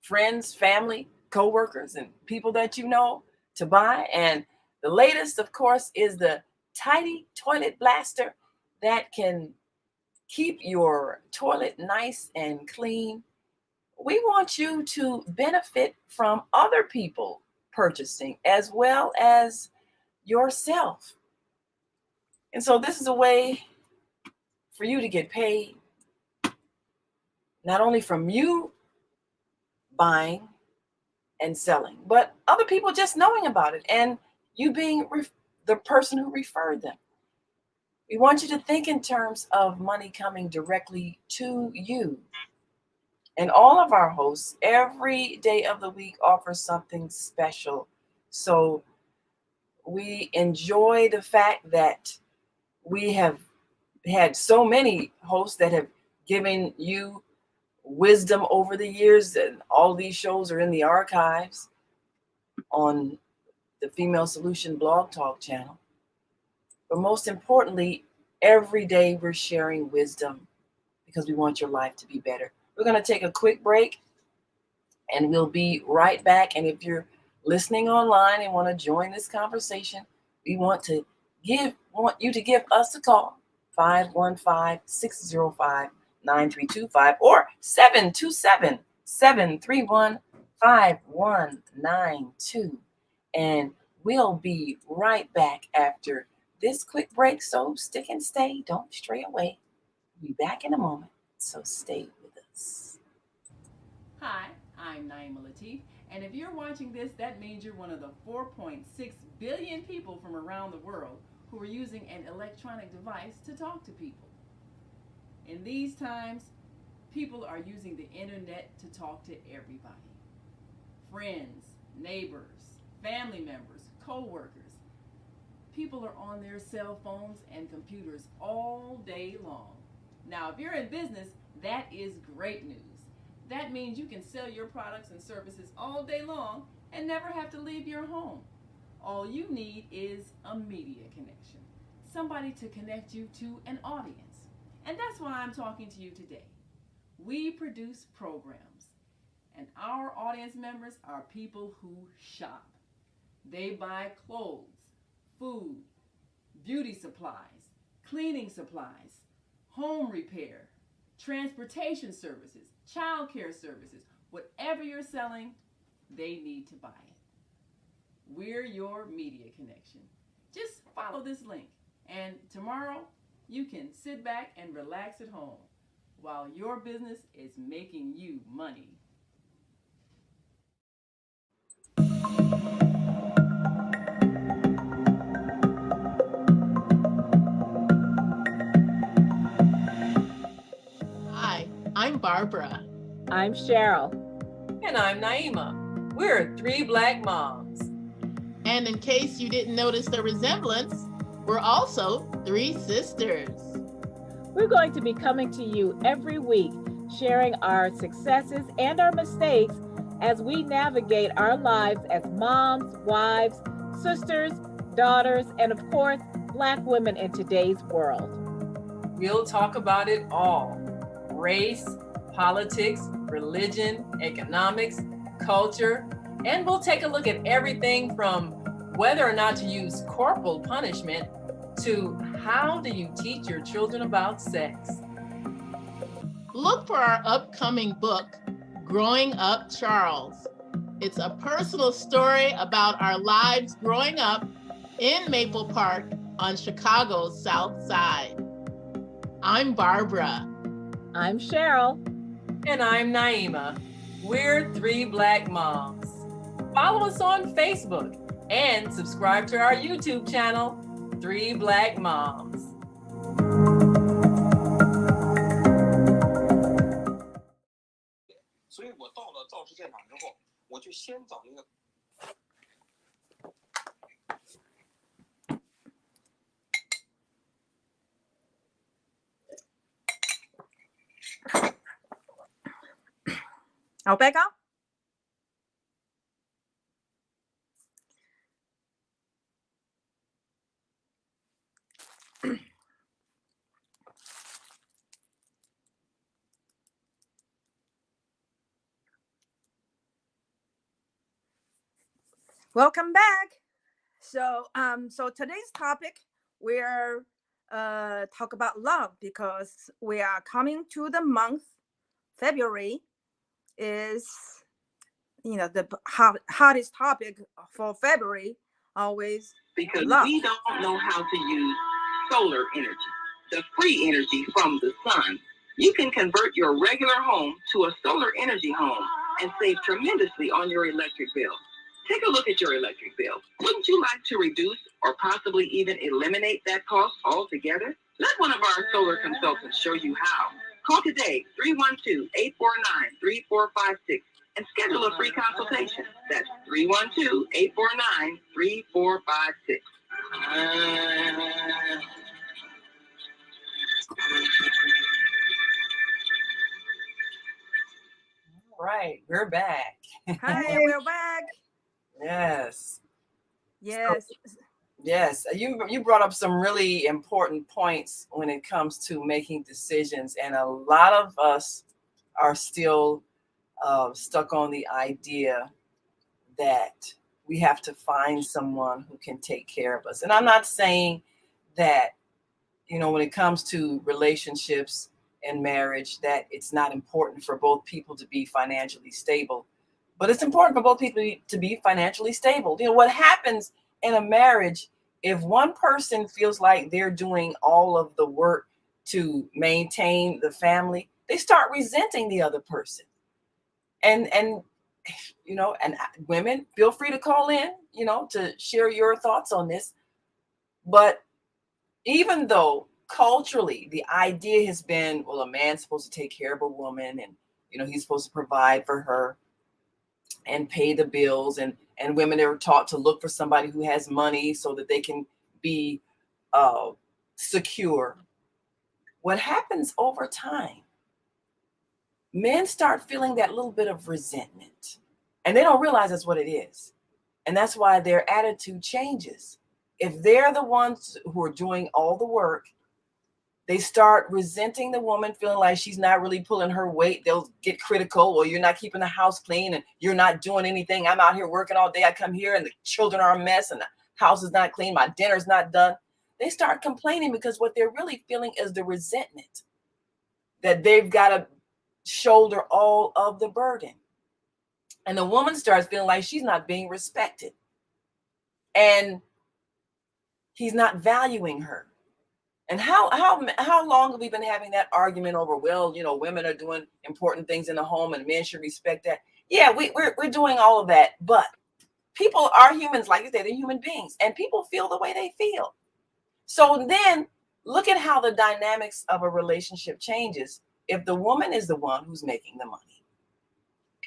friends, family, co-workers, and people that you know to buy. And the latest, of course, is the Tidy Toilet Blaster that can keep your toilet nice and clean. We want you to benefit from other people purchasing as well as yourself. And so this is a way for you to get paid, not only from you buying and selling, but other people just knowing about it and you being the person who referred them. We want you to think in terms of money coming directly to you. And all of our hosts every day of the week offer something special. So we enjoy the fact that we have had so many hosts that have given you wisdom over the years, and all these shows are in the archives on the Female Solution Blog Talk channel. But most importantly, every day we're sharing wisdom because we want your life to be better. We're going to take a quick break and we'll be right back. And if you're listening online and want to join this conversation, we want you to give us a call, 515-605-9325 or 727-731-5192. And we'll be right back after this quick break. So stick and stay. Don't stray away. We'll be back in a moment. So stay with us. Hi, I'm Naima Latif, and if you're watching this, that means you're one of the 4.6 billion people from around the world who are using an electronic device to talk to people. In these times, people are using the internet to talk to everybody. Friends, neighbors, family members, co-workers. People are on their cell phones and computers all day long. Now, if you're in business, that is great news. That means you can sell your products and services all day long and never have to leave your home. All you need is a media connection, somebody to connect you to an audience. And that's why I'm talking to you today. We produce programs, and our audience members are people who shop. They buy clothes, food, beauty supplies, cleaning supplies, home repair, transportation services, child care services. Whatever you're selling, they need to buy it. We're your media connection. Just follow this link. And tomorrow, you can sit back and relax at home while your business is making you money. Hi, I'm Barbara. I'm Cheryl. And I'm Naima. We're three Black moms. And in case you didn't notice the resemblance, we're also three sisters. We're going to be coming to you every week, sharing our successes and our mistakes as we navigate our lives as moms, wives, sisters, daughters, and of course, Black women in today's world. We'll talk about it all: race, politics, religion, economics, culture, and we'll take a look at everything from whether or not to use corporal punishment to how do you teach your children about sex. Look for our upcoming book, Growing Up Charles. It's a personal story about our lives growing up in Maple Park on Chicago's South Side. I'm Barbara. I'm Cheryl. And I'm Naima. We're three Black moms. Follow us on Facebook and subscribe to our YouTube channel, Three Black Moms. 所以我到了造势现场之后，我就先找那个。I'll back up. Welcome back. So today's topic we're talk about love because we are coming to the month February is the hottest topic for February always because love. we don't know how to use solar energy, the free energy from the sun. You can convert your regular home to a solar energy home and save tremendously on your electric bill. Take a look at your electric bill. Wouldn't you like to reduce or possibly even eliminate that cost altogether? Let one of our solar consultants show you how. Call today, 312-849-3456, and schedule a free consultation. That's 312-849-3456. All right, we're back. Hi, we're back. Yes. Yes. Yes, you brought up some really important points when it comes to making decisions, and a lot of us are still stuck on the idea that we have to find someone who can take care of us. And I'm not saying that, when it comes to relationships and marriage, that it's not important for both people to be financially stable, but it's important for both people to be financially stable. What happens in a marriage, if one person feels like they're doing all of the work to maintain the family, they start resenting the other person. And women, feel free to call in, to share your thoughts on this. But even though culturally the idea has been, well, a man's supposed to take care of a woman and, he's supposed to provide for her and pay the bills, and women are taught to look for somebody who has money so that they can be secure. What happens over time, men start feeling that little bit of resentment, and they don't realize that's what it is. And that's why their attitude changes. If they're the ones who are doing all the work, they start resenting the woman, feeling like she's not really pulling her weight. They'll get critical. Well, you're not keeping the house clean and you're not doing anything. I'm out here working all day. I come here and the children are a mess and the house is not clean. My dinner's not done. They start complaining because what they're really feeling is the resentment that they've got to shoulder all of the burden. And the woman starts feeling like she's not being respected. And He's not valuing her. And how long have we been having that argument over, well, women are doing important things in the home and men should respect that? Yeah, we're doing all of that, but people are humans, like you said, they're human beings, and people feel the way they feel. So then look at how the dynamics of a relationship changes if the woman is the one who's making the money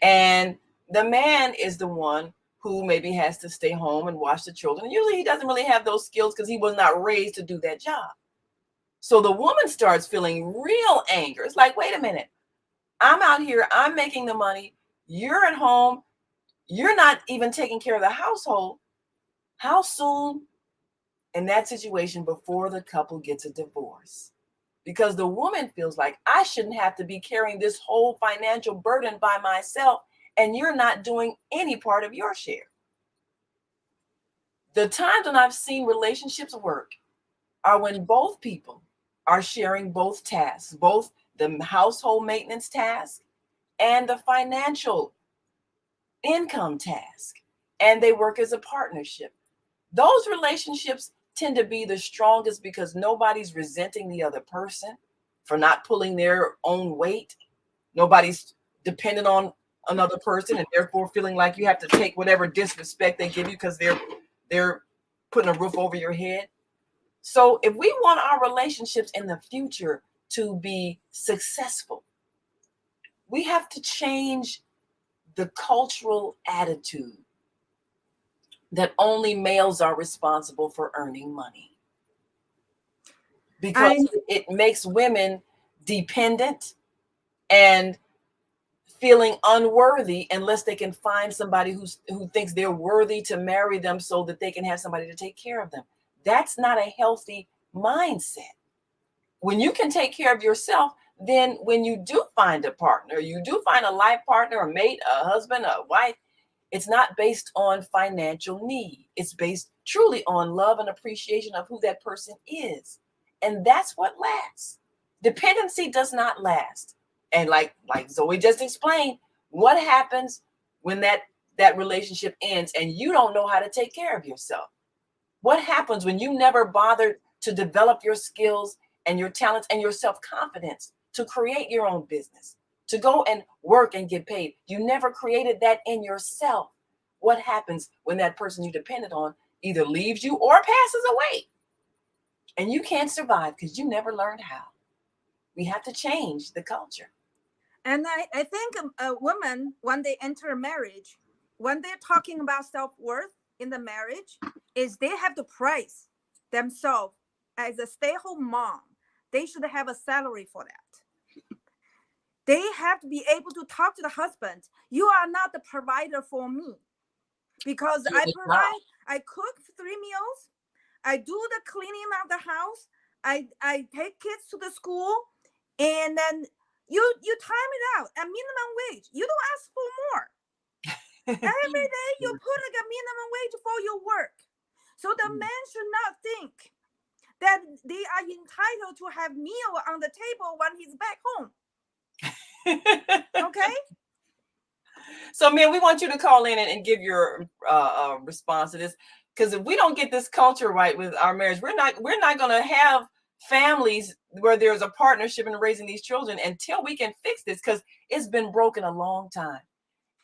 and the man is the one who maybe has to stay home and watch the children. Usually he doesn't really have those skills because he was not raised to do that job. So the woman starts feeling real anger. It's like, wait a minute, I'm out here, I'm making the money, you're at home, you're not even taking care of the household. How soon in that situation before the couple gets a divorce? Because the woman feels like, I shouldn't have to be carrying this whole financial burden by myself, and you're not doing any part of your share. The times when I've seen relationships work are when both people are sharing both tasks, both the household maintenance task and the financial income task, and they work as a partnership. Those relationships tend to be the strongest because nobody's resenting the other person for not pulling their own weight. Nobody's dependent on another person and therefore feeling like you have to take whatever disrespect they give you because they're putting a roof over your head. So if we want our relationships in the future to be successful, we have to change the cultural attitude that only males are responsible for earning money. Because it makes women dependent and feeling unworthy unless they can find somebody who thinks they're worthy to marry them so that they can have somebody to take care of them. That's not a healthy mindset. When you can take care of yourself, then when you do find a partner, you do find a life partner, a mate, a husband, a wife, it's not based on financial need. It's based truly on love and appreciation of who that person is. And that's what lasts. Dependency does not last. And like Zoe just explained, what happens when that relationship ends and you don't know how to take care of yourself? What happens when you never bothered to develop your skills and your talents and your self-confidence to create your own business, to go and work and get paid? You never created that in yourself. What happens when that person you depended on either leaves you or passes away? And you can't survive because you never learned how. We have to change the culture. And I think a woman, when they enter a marriage, when they're talking about self-worth in the marriage, is they have to price themselves as a stay-at-home mom. They should have a salary for that. They have to be able to talk to the husband. You are not the provider for me because I provide, I cook 3 meals. I do the cleaning of the house. I take kids to the school, and then you time it out at minimum wage. You don't ask for more. Every day you put like a minimum wage for your work. So the man should not think that they are entitled to have meal on the table when he's back home. Okay? So, man, we want you to call in and give your response to this, because if we don't get this culture right with our marriage, we're not going to have families where there's a partnership in raising these children until we can fix this, because it's been broken a long time.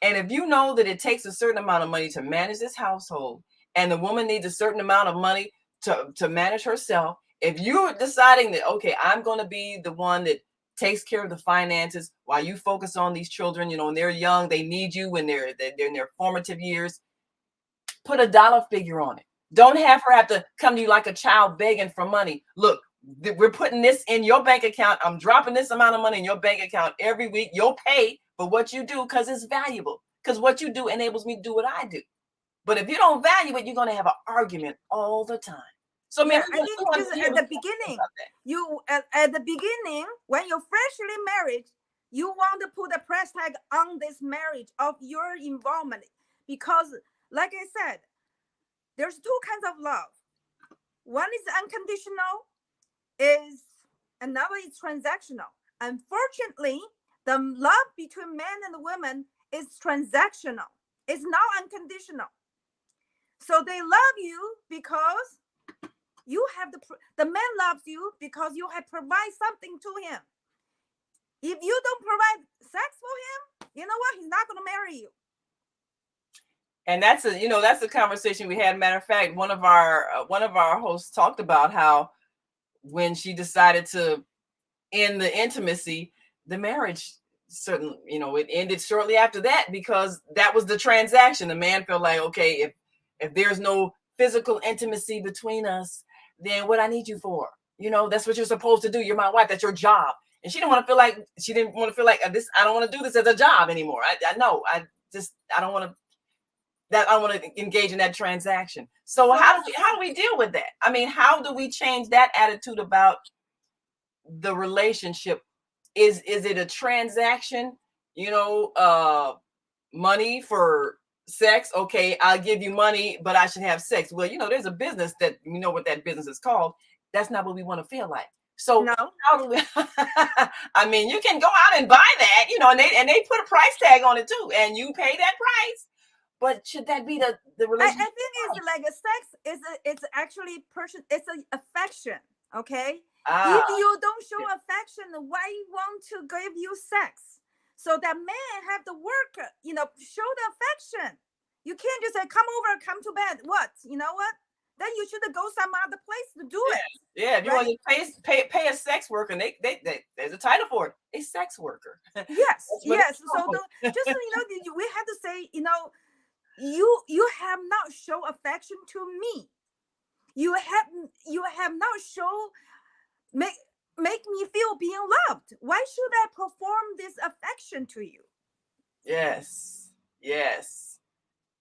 And if you know that it takes a certain amount of money to manage this household, and the woman needs a certain amount of money to manage herself, if you're deciding that, okay, I'm going to be the one that takes care of the finances while you focus on these children, when they're young, they need you when they're in their formative years, put a dollar figure on it. Don't have her have to come to you like a child begging for money. Look, we're putting this in your bank account. I'm dropping this amount of money in your bank account every week. You'll pay for what you do because it's valuable, because what you do enables me to do what I do. But if you don't value it, you're going to have an argument all the time. So, man, I think because at the beginning, at the beginning, when you're freshly married, you want to put a price tag on this marriage of your involvement, because, like I said, there's 2 kinds of love. One is unconditional, another is transactional. Unfortunately, the love between men and women is transactional. It's not unconditional. So they love you because You have the man loves you because you have provide something to him. If you don't provide sex for him, you know what? He's not going to marry you. And that's a conversation we had. Matter of fact, one of our hosts talked about how when she decided to end the intimacy, the marriage certainly, it ended shortly after that, because that was the transaction. The man felt like, okay, if there's no physical intimacy between us, then what I need you for? That's what you're supposed to do. You're my wife. That's your job. And she didn't want to feel like this. I don't want to do this as a job anymore. I know. I don't want to engage in that transaction. So how do we deal with that? I mean, how do we change that attitude about the relationship? Is it a transaction? Money for sex. Okay, I'll give you money, but I should have sex. Well, there's a business that what that business is called. That's not what we want to feel like. So no. How do we? I mean, you can go out and buy that, and they put a price tag on it too, and you pay that price. But should that be the relationship? I think it's like a sex. It's actually it's an affection. Okay. If you don't show affection, why you want to give you sex? So that man have to work, show the affection. You can't just say, come over, come to bed. What? You know what? Then you should go some other place to do it. Yeah, if you want to pay a sex worker, and there's a title for it, a sex worker. Yes. So we have to say, you have not show affection to me. You have not show make me feel being loved. Why should I perform this affection to you? Yes.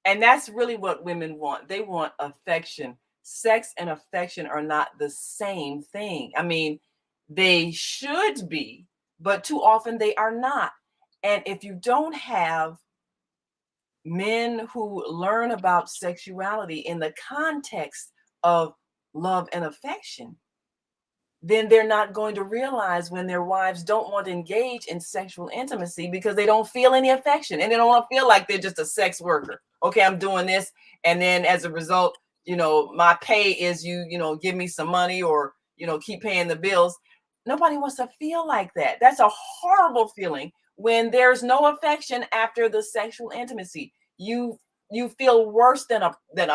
And that's really what women want. They want affection. Sex and affection are not the same thing. I mean, they should be, but too often they are not. And if you don't have men who learn about sexuality in the context of love and affection, then they're not going to realize when their wives don't want to engage in sexual intimacy because they don't feel any affection, and they don't want to feel like they're just a sex worker. Okay, I'm doing this, and then as a result, my pay is you give me some money, or keep paying the bills. Nobody wants to feel like that. That's a horrible feeling when there's no affection after the sexual intimacy. You feel worse than a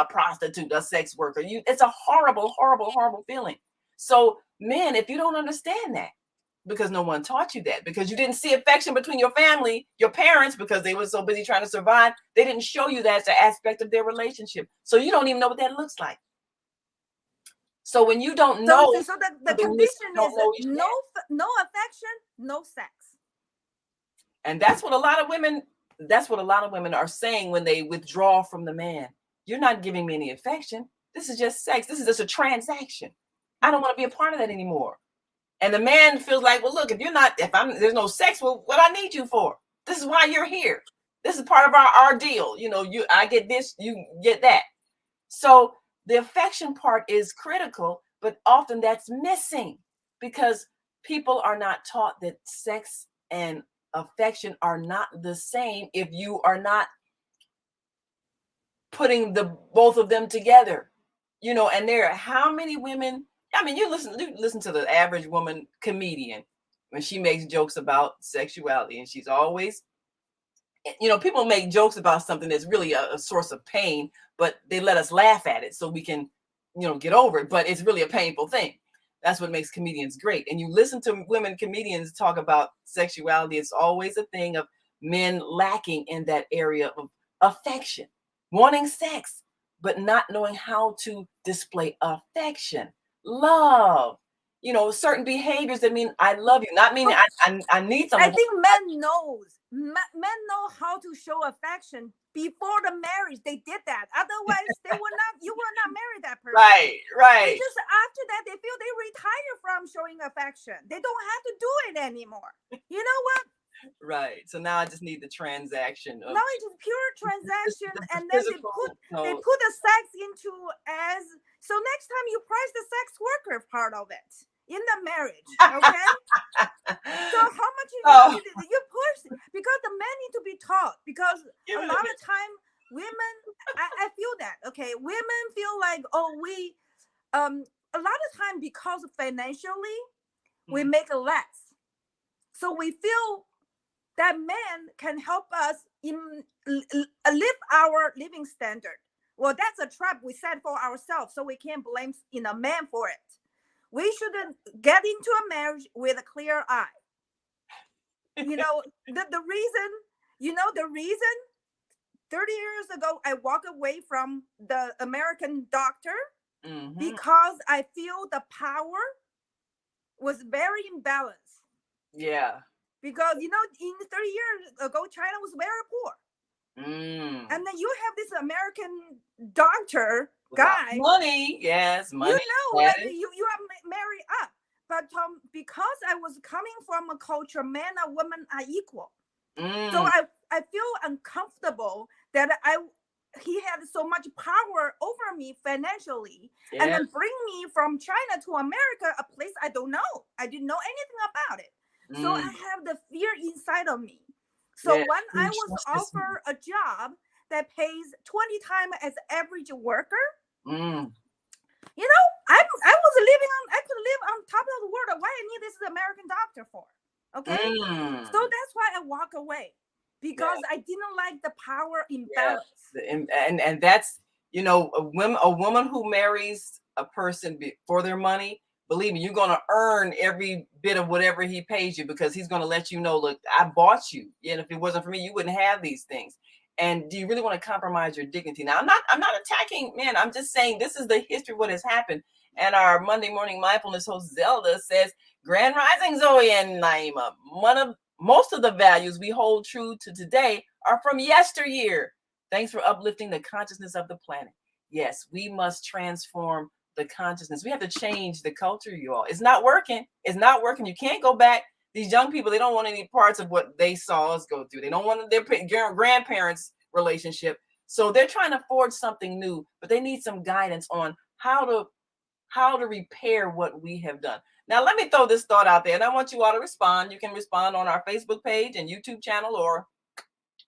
prostitute, a sex worker. It's a horrible, horrible, horrible feeling. So men, if you don't understand that, because no one taught you that, because you didn't see affection between your family, your parents, because they were so busy trying to survive, they didn't show you that as an aspect of their relationship. So you don't even know what that looks like. So when you don't know, so the condition is no affection, no sex. And that's what a lot of women are saying when they withdraw from the man. You're not giving me any affection. This is just sex. This is just a transaction. I don't want to be a part of that anymore. And the man feels like, well, look, there's no sex, well, what I need you for? This is why you're here. This is part of our deal. I get this, you get that. So the affection part is critical, but often that's missing because people are not taught that sex and affection are not the same if you are not putting both of them together. And there are how many women, I mean, you listen to the average woman comedian when she makes jokes about sexuality, and she's always, people make jokes about something that's really a source of pain, but they let us laugh at it so we can, get over it. But it's really a painful thing. That's what makes comedians great. And you listen to women comedians talk about sexuality, it's always a thing of men lacking in that area of affection, wanting sex, but not knowing how to display affection, love, certain behaviors that mean I love you, not meaning I need something. I think men know how to show affection before the marriage. They did that. Otherwise, you will not marry that person. Right. It's just after that, they feel they retire from showing affection. They don't have to do it anymore. You know what? Right. So now I just need the transaction. Now it's just pure transaction, and then they put the sex into as. So next time you price the sex worker part of it in the marriage, okay? So how much you push, because the men need to be taught, because a lot of time women, I feel that, okay, women feel like, a a lot of time because financially we make less, so we feel that man can help us in live our living standard. Well, that's a trap we set for ourselves, so we can't blame a man for it. We shouldn't get into a marriage with a clear eye. You know, the reason, the reason 30 years ago I walked away from the American doctor because I feel the power was very imbalanced. Yeah. Because, in 30 years ago, China was very poor. And then you have this American doctor guy. Money, yes, money. Like you are married up. But because I was coming from a culture, man and woman are equal. So I feel uncomfortable that he had so much power over me financially, and then bring me from China to America, a place I don't know. I didn't know anything about it. So I have the fear inside of me. So when I was offered a job that pays 20 times as average worker, I could live on top of the world. Why I need this American doctor for? Okay. So that's why I walk away, because I didn't like the power imbalance. And that's, a woman who marries a person for their money, believe me, you're going to earn every bit of whatever he pays you, because he's going to let you know, look, I bought you. And if it wasn't for me, you wouldn't have these things. And do you really want to compromise your dignity? Now, I'm not attacking men. I'm just saying this is the history of what has happened. And our Monday morning mindfulness host Zelda says, Grand Rising, Zoe and Naima. Most of the values we hold true to today are from yesteryear. Thanks for uplifting the consciousness of the planet. Yes, we must transform the consciousness. We have to change the culture, you all. It's not working. It's not working. You can't go back. These young people, they don't want any parts of what they saw us go through. They don't want their grandparents' relationship. So they're trying to forge something new, but they need some guidance on how to repair what we have done. Now, let me throw this thought out there, and I want you all to respond. You can respond on our Facebook page and YouTube channel, or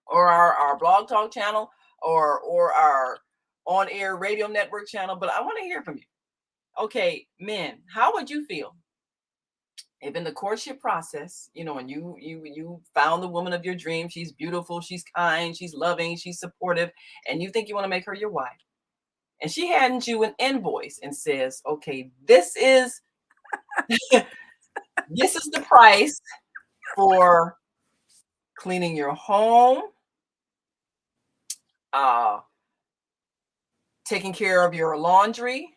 our Blog Talk channel, or our on-air radio network channel. But I want to hear from you. Okay, men, how would you feel if in the courtship process, and you found the woman of your dream, she's beautiful, she's kind, she's loving, she's supportive, and you think you want to make her your wife, and she hands you an invoice and says, okay, this is the price for cleaning your home, taking care of your laundry,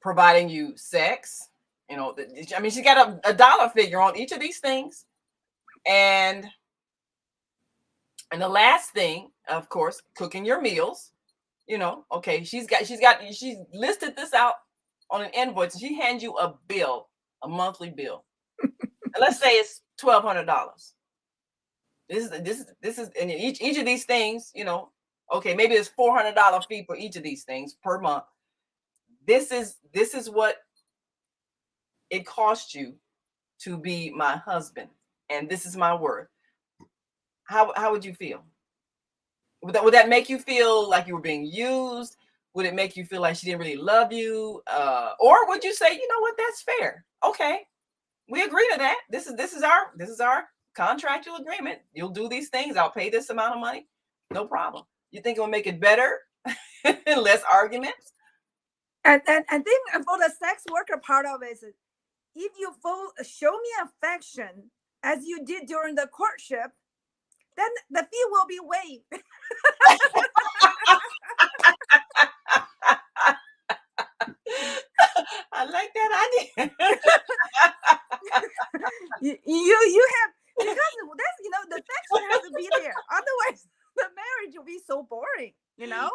providing you sex. She's got a dollar figure on each of these things. And the last thing, of course, cooking your meals. Okay, she's listed this out on an invoice, and she hands you a bill, a monthly bill. And let's say it's $1,200. This is and each of these things, okay, maybe it's $400 fee for each of these things per month. This is what it cost you to be my husband, and this is my worth. How would you feel? Would that make you feel like you were being used? Would it make you feel like she didn't really love you? Or would you say, you know what, that's fair. Okay, we agree to that. This is our contractual agreement. You'll do these things. I'll pay this amount of money. No problem. You think it will make it better? Less arguments? And I think for the sex worker part of it is, if you show me affection as you did during the courtship, then the fee will be waived. I like that idea. you have, because that's, the affection has to be there. Otherwise, the marriage will be so boring. I'll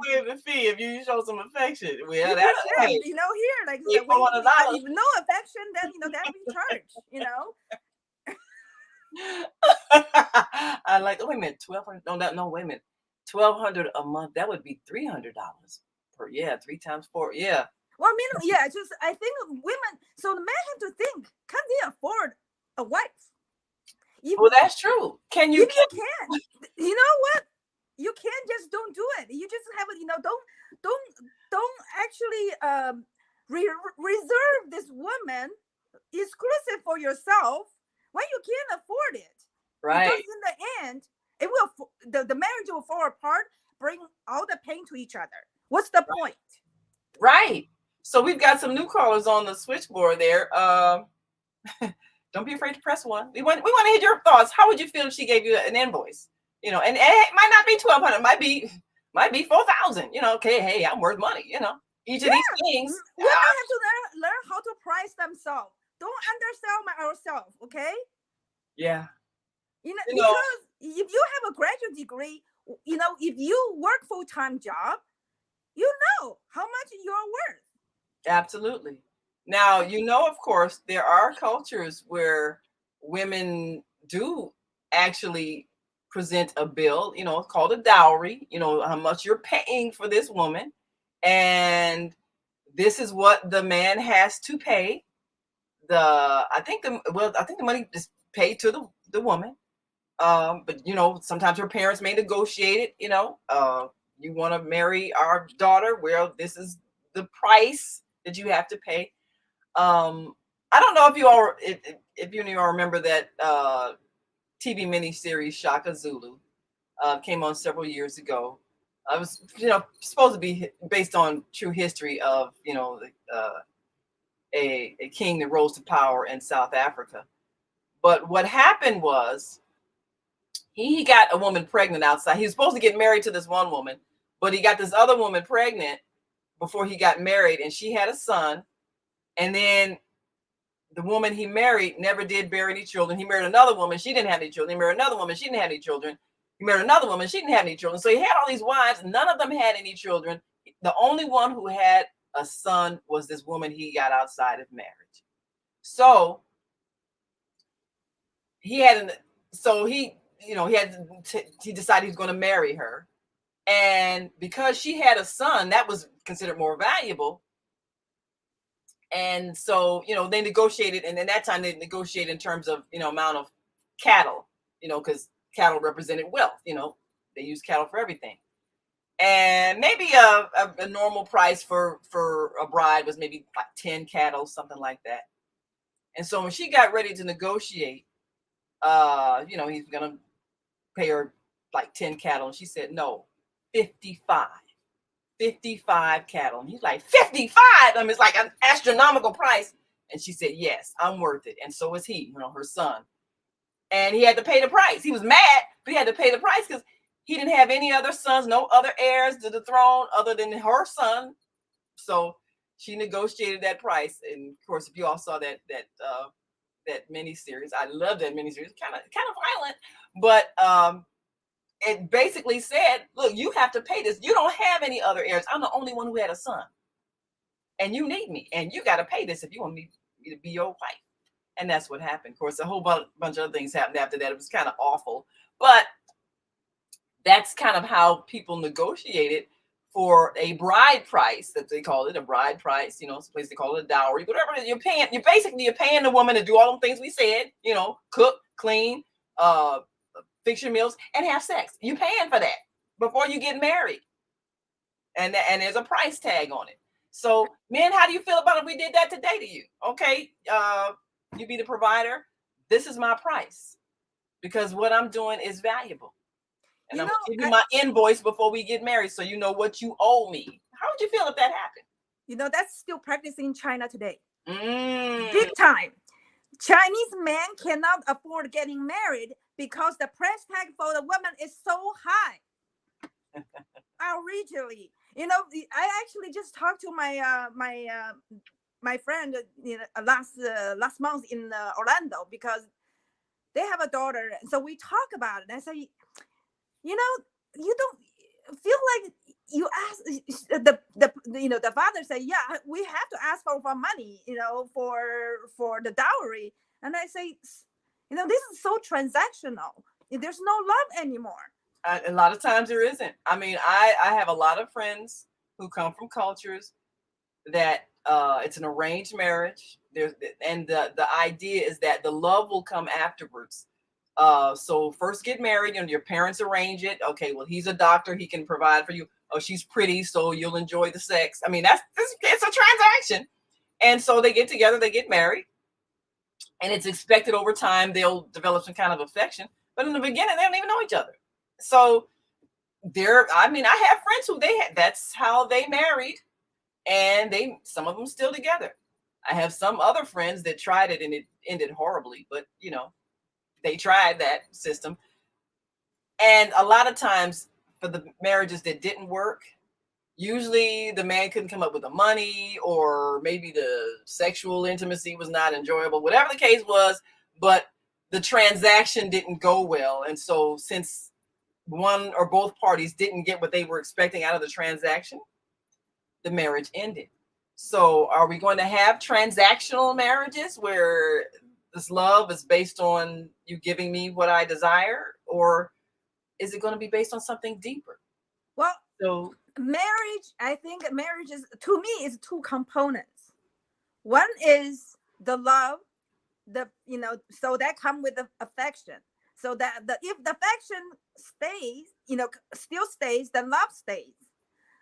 waive the fee if you show some affection. Well, that's right. Here, like if no affection, then that be charged. I like. Wait a minute, $1,200. No, wait a minute, $1,200 a month. That would be $300 per. 3 times 4. Yeah. Well, I think women. So the men have to think: can they afford a wife? Well, that's true. Can you? If you can, you know what? You can't just don't do it. You just have it. don't actually reserve this woman exclusive for yourself when you can't afford it. Right. Because in the end, it will the marriage will fall apart, bring all the pain to each other. What's the point? Right. So we've got some new callers on the switchboard there. Don't be afraid to press one. We want to hear your thoughts. How would you feel if she gave you an invoice? You know, and it might not be 1,200, might be 4,000. You know, okay, hey, I'm worth money. You know, each of these things. Women have to learn how to price themselves. Don't undersell ourselves, okay? Yeah. You know, because if you have a graduate degree, you know, if you work full-time job, you know how much you're worth. Absolutely. Now, you know, of course, there are cultures where women do actually present a bill, you know, called a dowry, you know, how much you're paying for this woman. And this is what the man has to pay. I think the money is paid to the woman. But you know, sometimes her parents may negotiate it, you know, you want to marry our daughter, well, this is the price that you have to pay. I don't know if you all remember that TV miniseries Shaka Zulu came on several years ago. It was, you know, supposed to be based on true history of, you know, a king that rose to power in South Africa. But what happened was he got a woman pregnant outside. He was supposed to get married to this one woman, but he got this other woman pregnant before he got married, and she had a son. And then the woman he married never did bear any children. He married another woman. She didn't have any children. He married another woman. She didn't have any children. He married another woman. She didn't have any children. So he had all these wives. None of them had any children. The only one who had a son was this woman he got outside of marriage. So he decided he was going to marry her. And because she had a son, that was considered more valuable. And so, you know, they negotiated, and in that time they negotiated in terms of, you know, amount of cattle, you know, because cattle represented wealth, you know, they use cattle for everything. And maybe a normal price for a bride was maybe like 10 cattle, something like that. And so when she got ready to negotiate, you know, he's going to pay her like 10 cattle. And she said, no, 55 cattle. And he's like, 55? I mean, it's like an astronomical price. And she said, yes, I'm worth it. And so is he, you know, her son. And he had to pay the price. He was mad, but he had to pay the price because he didn't have any other sons, no other heirs to the throne other than her son. So she negotiated that price. And of course, if you all saw that miniseries, I love that miniseries. Kind of violent, but it basically said, look, you have to pay this. You don't have any other heirs. I'm the only one who had a son. And you need me. And you got to pay this if you want me to be your wife. And that's what happened. Of course, a whole bunch of other things happened after that. It was kind of awful. But that's kind of how people negotiated for a bride price, that they call it a bride price. You know, some place they call it a dowry, whatever it is. You're paying the woman to do all the things we said, you know, cook, clean, fix your meals, and have sex. You're paying for that before you get married. And there's a price tag on it. So, men, how do you feel about if we did that today to you? Okay, you be the provider. This is my price because what I'm doing is valuable. And I'm going to give you my invoice before we get married so you know what you owe me. How would you feel if that happened? You know, that's still practicing in China today. Big time. Chinese men cannot afford getting married because the price tag for the woman is so high. Outrageously. You know, I actually just talked to my friend last month in Orlando because they have a daughter. So we talk about it. And I say, you know, you don't feel like you ask the father say, yeah, we have to ask for money, you know, for the dowry. And I say, you know, this is so transactional. There's no love anymore. A lot of times there isn't. I mean, I have a lot of friends who come from cultures that it's an arranged marriage. And the idea is that the love will come afterwards. So first get married, you know, your parents arrange it. Okay, well, he's a doctor. He can provide for you. oh, she's pretty, so you'll enjoy the sex. I mean, it's a transaction. And so they get together, they get married, and it's expected over time they'll develop some kind of affection. But in the beginning, they don't even know each other. So I have friends who that's how they married, and some of them still together. I have some other friends that tried it and it ended horribly, but they tried that system. And a lot of times for the marriages that didn't work, usually the man couldn't come up with the money, or maybe the sexual intimacy was not enjoyable, whatever the case was, but the transaction didn't go well. And so since one or both parties didn't get what they were expecting out of the transaction, the marriage ended. So are we going to have transactional marriages where this love is based on you giving me what I desire, or is it going to be based on something deeper? Well, so marriage, I think marriage is, to me, is two components. One is the love, so that comes with the affection. So that if the affection stays, still stays, the love stays.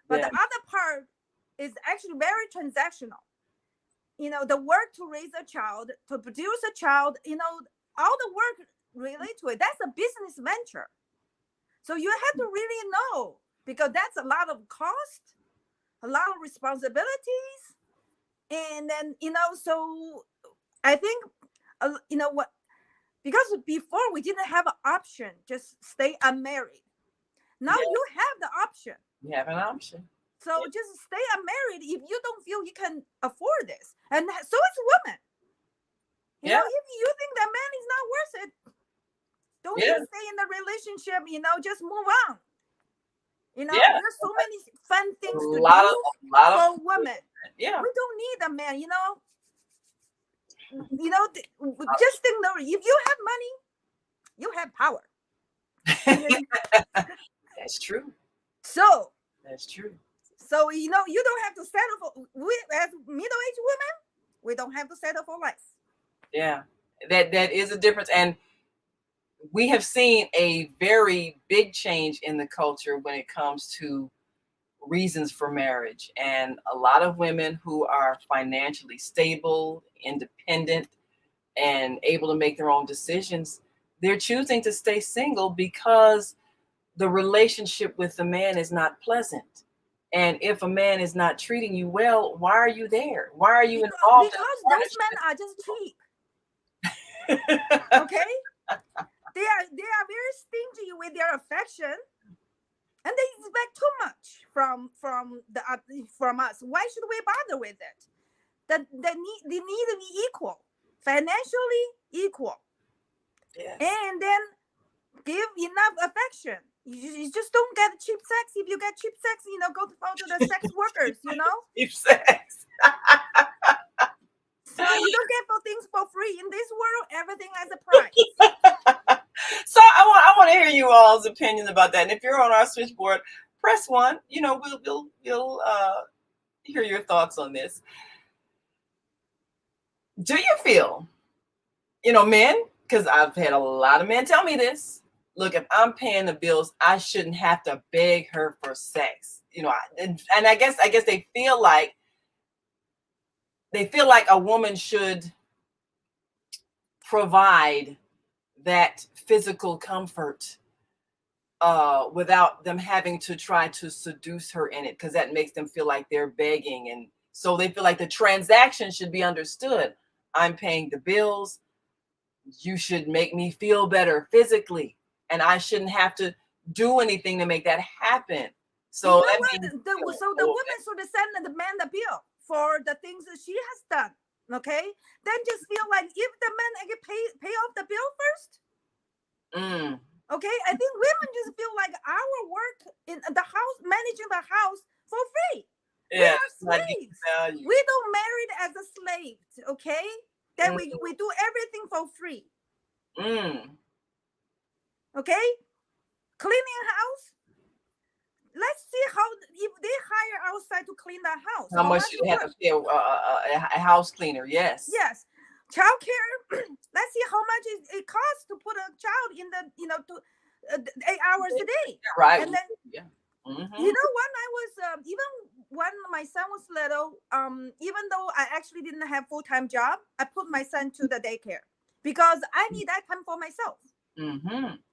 But the other part is actually very transactional. The work to raise a child, to produce a child, all the work related to it, that's a business venture. So you have to really know, because that's a lot of cost, a lot of responsibilities. And then, so I think, what, because before we didn't have an option, just stay unmarried. Now you have the option. You have an option. So just stay unmarried if you don't feel you can afford this. And so it's women. You know, if you think that man is not worth it, don't just stay in the relationship, just move on. There's so many fun things to do for women. Yeah. We don't need a man, just think, if you have money, you have power. That's true. So that's true. So you don't have to settle for, as middle-aged women, we don't have to settle for less. Yeah, that is a difference. And we have seen a very big change in the culture when it comes to reasons for marriage. And a lot of women who are financially stable, independent, and able to make their own decisions, they're choosing to stay single because the relationship with the man is not pleasant. And if a man is not treating you well, why are you there? Why are you involved? Because those men are just cheap. Okay? They are very stingy with their affection, and they expect too much from us. Why should we bother with it? They need to be equal, financially equal, and then give enough affection. You just don't get cheap sex. If you get cheap sex, go to the sex workers. Cheap sex. So you don't get things for free. In this world, everything has a price. So I want to hear you all's opinions about that. And if you're on our switchboard, press 1. We'll hear your thoughts on this. Do you feel, men, because I've had a lot of men tell me this. Look, if I'm paying the bills, I shouldn't have to beg her for sex. And I guess they feel like a woman should provide that physical comfort without them having to try to seduce her in it, because that makes them feel like they're begging. And so they feel like the transaction should be understood. I'm paying the bills. You should make me feel better physically, and I shouldn't have to do anything to make that happen. So the woman sort of send the man the bill for the things that she has done. Okay, then just feel like if the man can pay off the bill first. Okay, I think women just feel like our work in the house, managing the house for free. Yeah, we are slaves. We don't marry as a slave. Okay, then we do everything for free. Okay, cleaning house. Let's see how, if they hire outside to clean the house, how much you have to pay a house cleaner. Yes. Childcare. Let's see how much it costs to put a child in the 8 hours a day. Right. And then You know, when I was even when my son was little, even though I actually didn't have full-time job, I put my son to the daycare because I need that time for myself.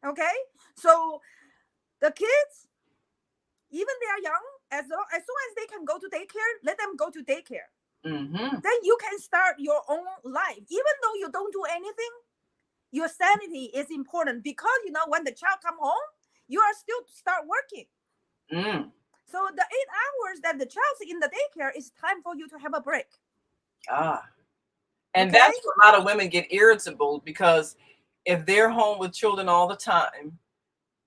Okay, so the kids, even they are young, as soon as they can go to daycare, let them go to daycare. Then you can start your own life, even though you don't do anything. Your sanity is important because you know when the child come home, you are still start working. So the 8 hours that the child's in the daycare is time for you to have a break. And Okay? that's where a lot of women get irritable, because if they're home with children all the time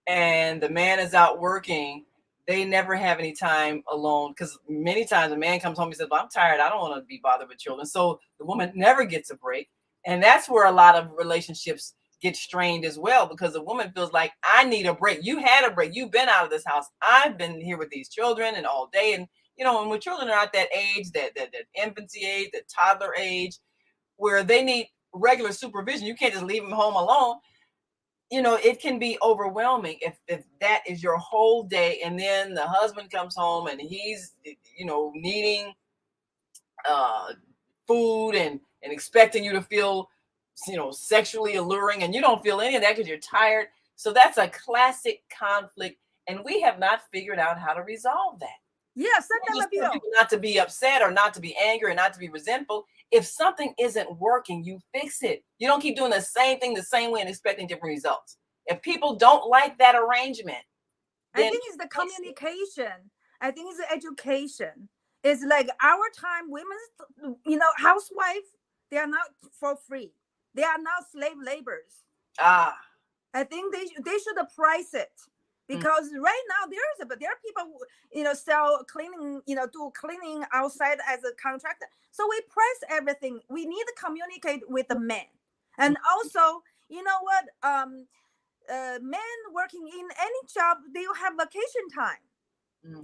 and the man is out working, they never have any time alone, because many times the man comes home and says, well, I'm tired, I don't want to be bothered with children. So the woman never gets a break. And that's where a lot of relationships get strained as well, because the woman feels like, I need a break. You had a break. You've been out of this house. I've been here with these children and all day. And, you know, when children are at that age, that infancy age, that toddler age, where they need regular supervision, you can't just leave them home alone. You know, it can be overwhelming if that is your whole day. And then the husband comes home and he's, you know, needing food and expecting you to feel, you know, sexually alluring, and you don't feel any of that because you're tired. So that's a classic conflict, and we have not figured out how to resolve that. Yeah, send them a bill. Not to be upset or not to be angry or not to be resentful. If something isn't working, you fix it. You don't keep doing the same thing the same way and expecting different results. If people don't like that arrangement, I think it's the communication. I think it's the education. It's like our time, women, you know, housewives, they are not for free. They are not slave laborers. I think they should price it, because right now there are people who, you know, sell cleaning, you know, do cleaning outside as a contractor. So we price everything. We need to communicate with the men, and also, you know what, men working in any job, they have vacation time.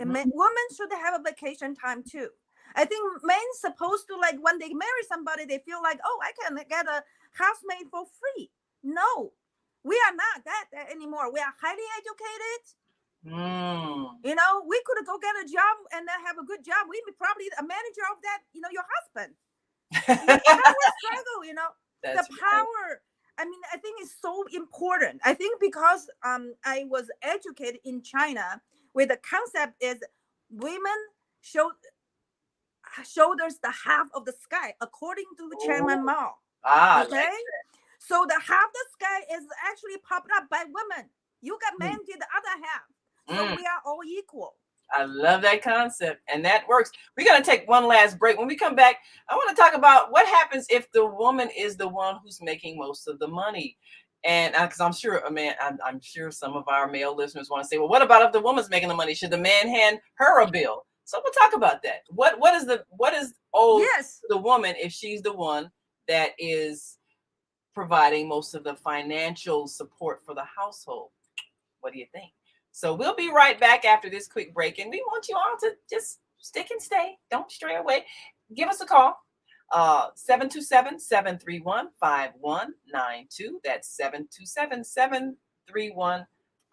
And women should have a vacation time too. I think men supposed to, like, when they marry somebody, they feel like, oh, I can get a housemaid for free. No, we are not that anymore. We are highly educated. You know, we could go get a job and then have a good job. We'd be probably a manager of that, you know, your husband. The power struggle, you know, the power. Right. I mean, I think it's so important. I think because I was educated in China, where the concept is women shoulders the half of the sky, according to Chairman Mao. Okay, like, so the half the sky is actually popped up by women. You got men did the other half, so we are all equal. I love that concept, and that works. We're going to take one last break. When we come back, I want to talk about what happens if the woman is the one who's making most of the money. And because I'm sure, I'm sure some of our male listeners want to say, well, what about if the woman's making the money? Should the man hand her a bill? So we'll talk about that. What is owed to the woman if she's the one that is providing most of the financial support for the household? What do you think? So we'll be right back after this quick break, and we want you all to just stick and stay. Don't stray away. Give us a call, 727-731-5192. That's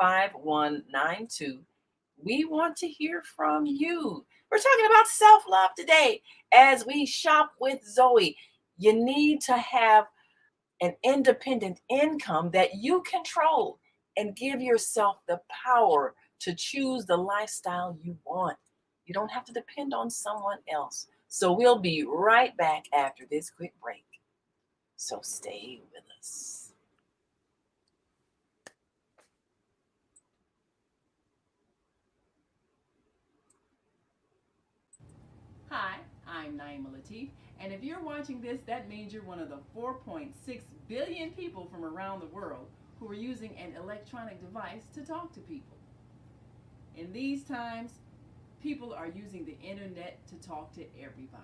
727-731-5192. We want to hear from you. We're talking about self-love today as we shop with Zoe. You need to have an independent income that you control, and give yourself the power to choose the lifestyle you want. You don't have to depend on someone else. So we'll be right back after this quick break. So stay with us. Hi, I'm Naima Latif, and if you're watching this, that means you're one of the 4.6 billion people from around the world who are using an electronic device to talk to people. In these times, people are using the internet to talk to everybody.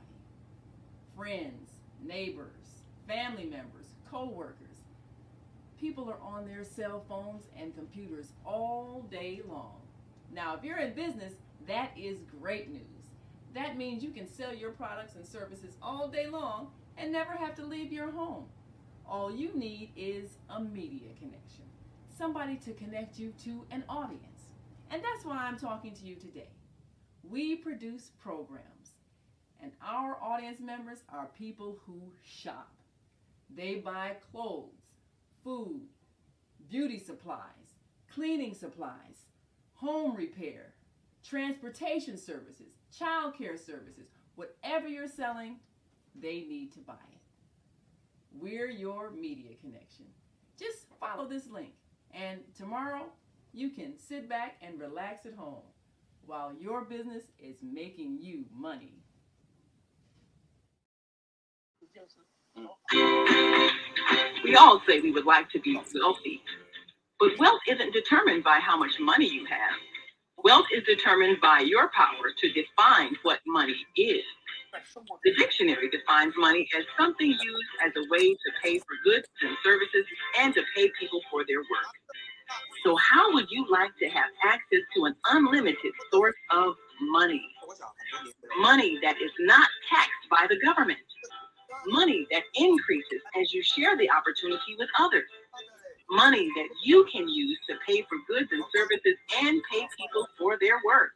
Friends, neighbors, family members, co-workers. People are on their cell phones and computers all day long. Now, if you're in business, that is great news. That means you can sell your products and services all day long and never have to leave your home. All you need is a media connection, somebody to connect you to an audience. And that's why I'm talking to you today. We produce programs, and our audience members are people who shop. They buy clothes, food, beauty supplies, cleaning supplies, home repair, transportation services, child care services. Whatever you're selling, they need to buy it. We're your media connection. Just follow this link, and tomorrow you can sit back and relax at home while your business is making you money. We all say we would like to be wealthy, but wealth isn't determined by how much money you have. Wealth is determined by your power to define what money is. The dictionary defines money as something used as a way to pay for goods and services and to pay people for their work. So how would you like to have access to an unlimited source of money? Money that is not taxed by the government. Money that increases as you share the opportunity with others. Money that you can use to pay for goods and services and pay people for their work.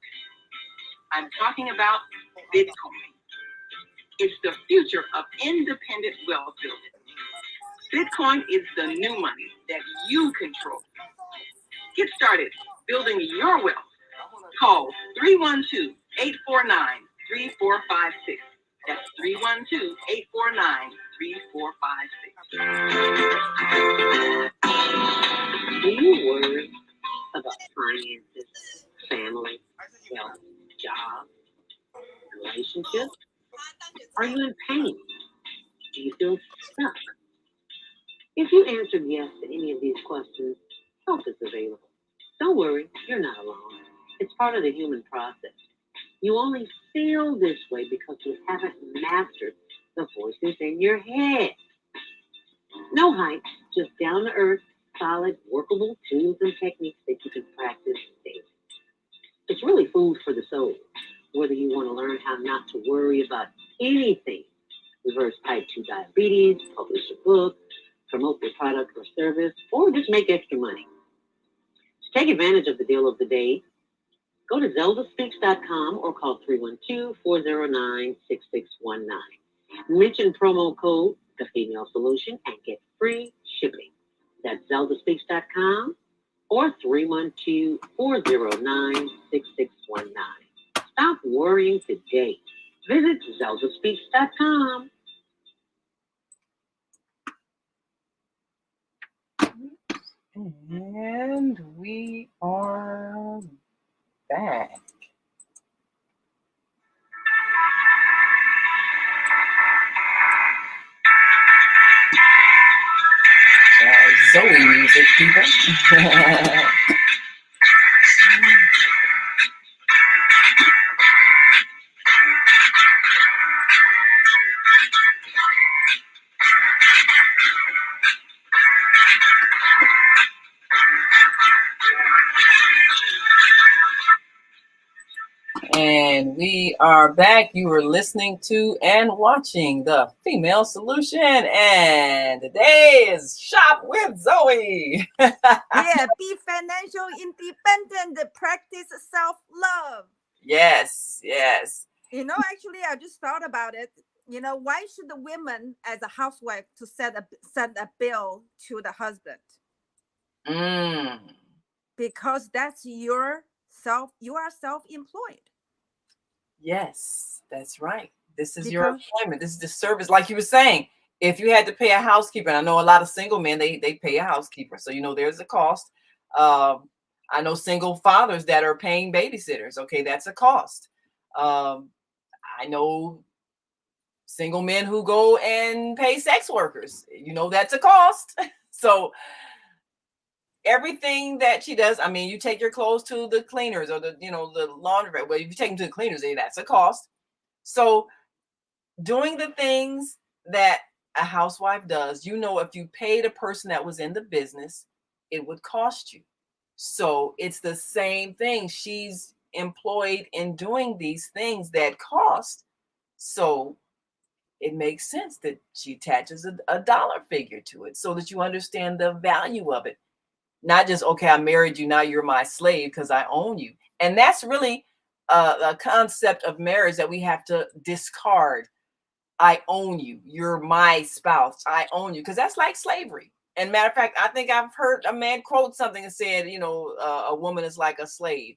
I'm talking about Bitcoin. It's the future of independent wealth building. Bitcoin is the new money that you control. Get started building your wealth. Call 312-849-3456. That's 312-849-3456. Do you worry about finances, family, health, job, relationships? Are you in pain? Do you feel stuck? If you answered yes to any of these questions, help is available. Don't worry, you're not alone. It's part of the human process. You only feel this way because you haven't mastered the voices in your head. No hype, just down-to-earth, solid, workable tools and techniques that you can practice daily. It's really food for the soul. Whether you want to learn how not to worry about anything, reverse type 2 diabetes, publish a book, promote your product or service, or just make extra money. To take advantage of the deal of the day, go to zeldaspeaks.com or call 312-409-6619. Mention promo code The Female Solution and get free shipping. That's zeldaspeaks.com or 312-409-6619. Stop worrying today. Visit zeldaspeaks.com. And we are back. Zoe music, people. And we are back. You were listening to and watching The Female Solution. And today is Shop with Zoe. Yeah, be financial independent, practice self-love. Yes, yes. You know, actually, I just thought about it. You know, why should the women as a housewife to send a bill to the husband? Because that's you are self-employed. Yes, that's right. This is your employment. This is the service. Like you were saying, if you had to pay a housekeeper, and I know a lot of single men, they pay a housekeeper. So, you know, there's a cost. I know single fathers that are paying babysitters. Okay, that's a cost. I know single men who go and pay sex workers. You know, that's a cost. So everything that she does, I mean, you take your clothes to the cleaners or the laundry. Well, if you take them to the cleaners, that's a cost. So doing the things that a housewife does, you know, if you paid a person that was in the business, it would cost you. So it's the same thing. She's employed in doing these things that cost. So it makes sense that she attaches a dollar figure to it so that you understand the value of it. not just, okay, I married you, now you're my slave because I own you. And that's really a concept of marriage that we have to discard. I own you. You're my spouse. I own you. Because that's like slavery. And matter of fact, I think I've heard a man quote something and said, a woman is like a slave.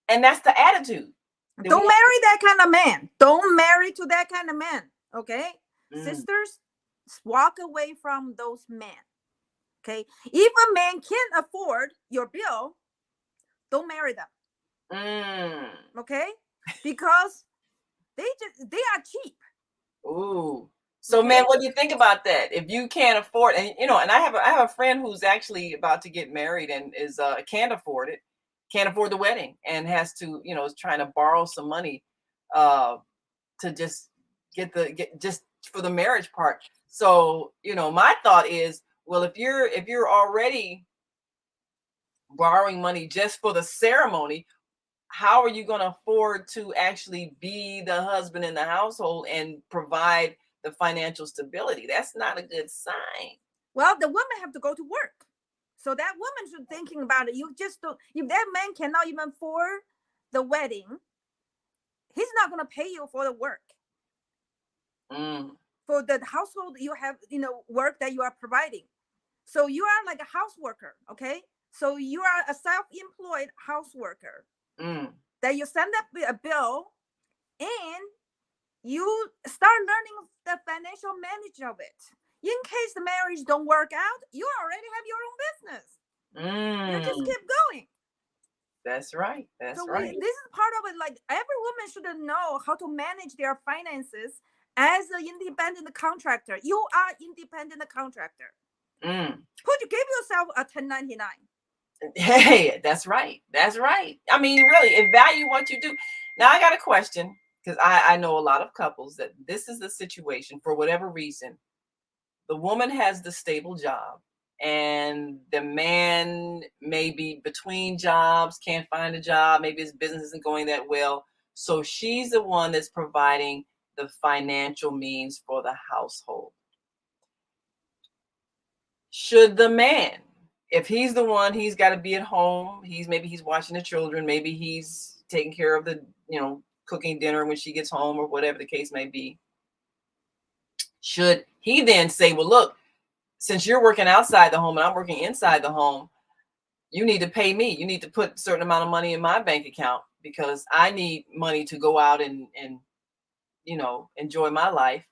And that's the attitude. Don't marry that kind of man. Don't marry to that kind of man. Okay? Sisters, walk away from those men. Okay? If a man can't afford your bill, don't marry them. Okay? Because they are cheap. Ooh. So, man, what do you think about that? If you can't afford, and and I have a friend who's actually about to get married and is can't afford it, can't afford the wedding, and has to, is trying to borrow some money to just get just for the marriage part. So, my thought is, well, if you're already borrowing money just for the ceremony, how are you going to afford to actually be the husband in the household and provide the financial stability? That's not a good sign. Well, the woman have to go to work. So that woman should thinking about it. You just don't, if that man cannot even afford the wedding, he's not going to pay you for the work. For the household you have, work that you are providing. So you are like a house worker, okay? So you are a self-employed house worker. That you send up a bill and you start learning the financial management of it. In case the marriage don't work out, you already have your own business. You just keep going. That's right. That's right. This is part of it. Like every woman should know how to manage their finances as an independent contractor. You are independent contractor. Could you give yourself a 1099? Hey, that's right. That's right. I mean, really, evaluate what you do. Now, I got a question, because I know a lot of couples that this is the situation for whatever reason. The woman has the stable job and the man may be between jobs, can't find a job. Maybe his business isn't going that well. So she's the one that's providing the financial means for the household. Should the man, if he's the one, he's got to be at home. Maybe he's watching the children. Maybe he's taking care of the, cooking dinner when she gets home or whatever the case may be. Should he then say, well, look, since you're working outside the home and I'm working inside the home, you need to pay me. You need to put a certain amount of money in my bank account because I need money to go out and enjoy my life.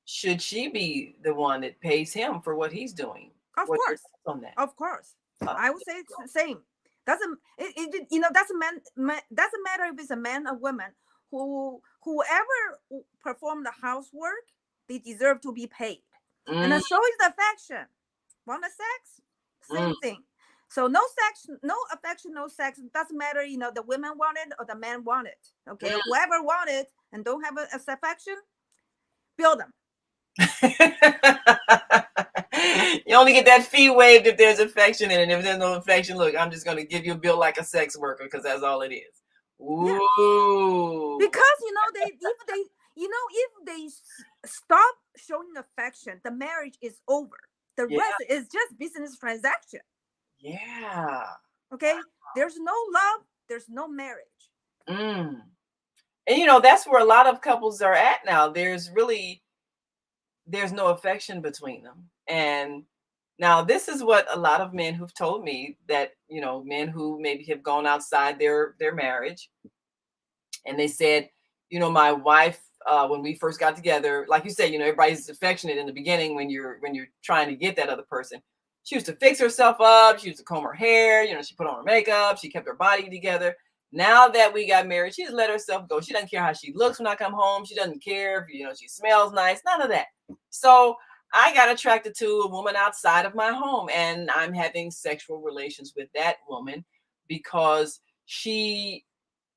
Should she be the one that pays him for what he's doing? Of course. On that? Of course. I would say it's the same. Doesn't matter if it's a man or woman. Whoever perform the housework, they deserve to be paid. And so is the affection. Want the sex? Same thing. So no sex, no affection, no sex. It doesn't matter, the women want it or the man want it. Okay, whoever want it and don't have a affection, build them. You only get that fee waived if there's affection in it. If there's no affection, look, I'm just going to give you a bill like a sex worker because that's all it is. Ooh. Yeah. Because if they stop showing affection, the marriage is over. The rest is just business transaction. Yeah. Okay. There's no love. There's no marriage. And that's where a lot of couples are at now. There's no affection between them. And now this is what a lot of men who've told me that, men who maybe have gone outside their marriage. And they said, my wife, when we first got together, like you said, everybody's affectionate in the beginning when you're trying to get that other person. She used to fix herself up. She used to comb her hair. She put on her makeup. She kept her body together. Now that we got married, she just let herself go. She doesn't care how she looks when I come home. She doesn't care if, she smells nice. None of that. So I got attracted to a woman outside of my home, and I'm having sexual relations with that woman because she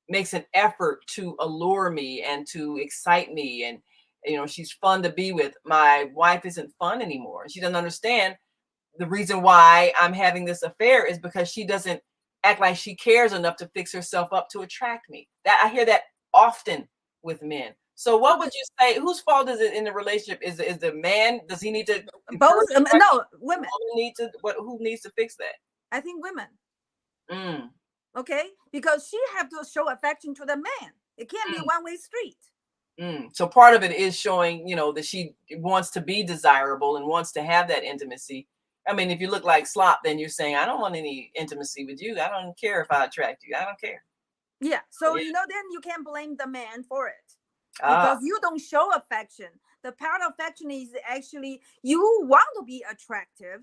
makes an effort to allure me and to excite me. And, she's fun to be with. My wife isn't fun anymore. She doesn't understand the reason why I'm having this affair is because she doesn't act like she cares enough to fix herself up to attract me. That I hear that often with men. So what would you say? Whose fault is it in the relationship? Is the man? Does he need to Both, no, women. Need to what? Who needs to fix that? I think women. Mm. Okay, because she have to show affection to the man. It can't be a one-way street. So part of it is showing, that she wants to be desirable and wants to have that intimacy. I mean, if you look like slop, then you're saying, I don't want any intimacy with you. I don't care if I attract you. I don't care. Yeah. So, then you can't blame the man for it because you don't show affection. The part of affection is actually you want to be attractive.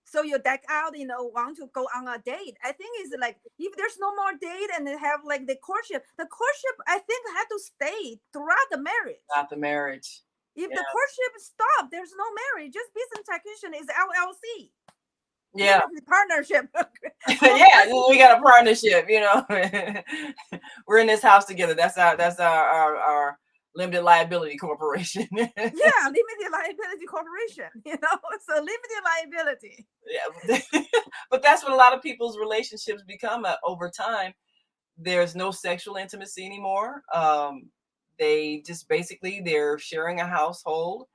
So you deck out, want to go on a date. I think it's like if there's no more date and they have like the courtship I think had to stay throughout the marriage. Throughout the marriage. If the courtship stopped, there's no marriage. Just business technician is LLC. Yeah. Partnership. Yeah, we got a partnership, We're in this house together. That's our limited liability corporation. Yeah, limited liability corporation, so limited liability. Yeah. But that's what a lot of people's relationships become over time. There's no sexual intimacy anymore. They just basically they're sharing a household.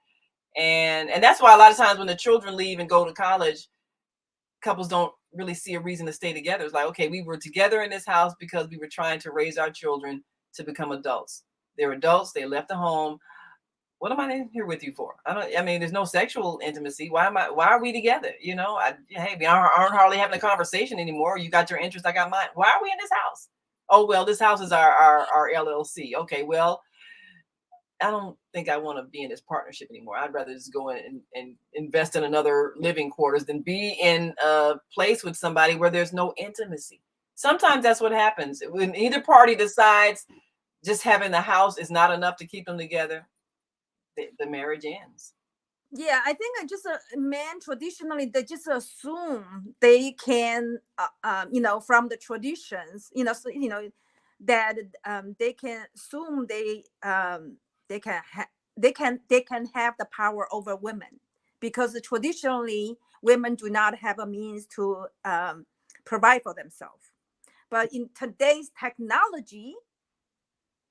And that's why a lot of times when the children leave and go to college, couples don't really see a reason to stay together. It's like, okay, we were together in this house because we were trying to raise our children to become adults. They're adults. They left the home. What am I in here with you for? There's no sexual intimacy. Why are we together? Hey, we aren't hardly having a conversation anymore. You got your interest, I got mine. Why are we in this house? Oh, well, this house is our LLC. Okay, well, I don't think I want to be in this partnership anymore. I'd rather just go in and invest in another living quarters than be in a place with somebody where there's no intimacy. Sometimes that's what happens. When either party decides just having the house is not enough to keep them together, the marriage ends. Yeah, I think just men traditionally, they just assume they can, from the traditions, that they can assume they can have the power over women because traditionally women do not have a means to provide for themselves. But in today's technology,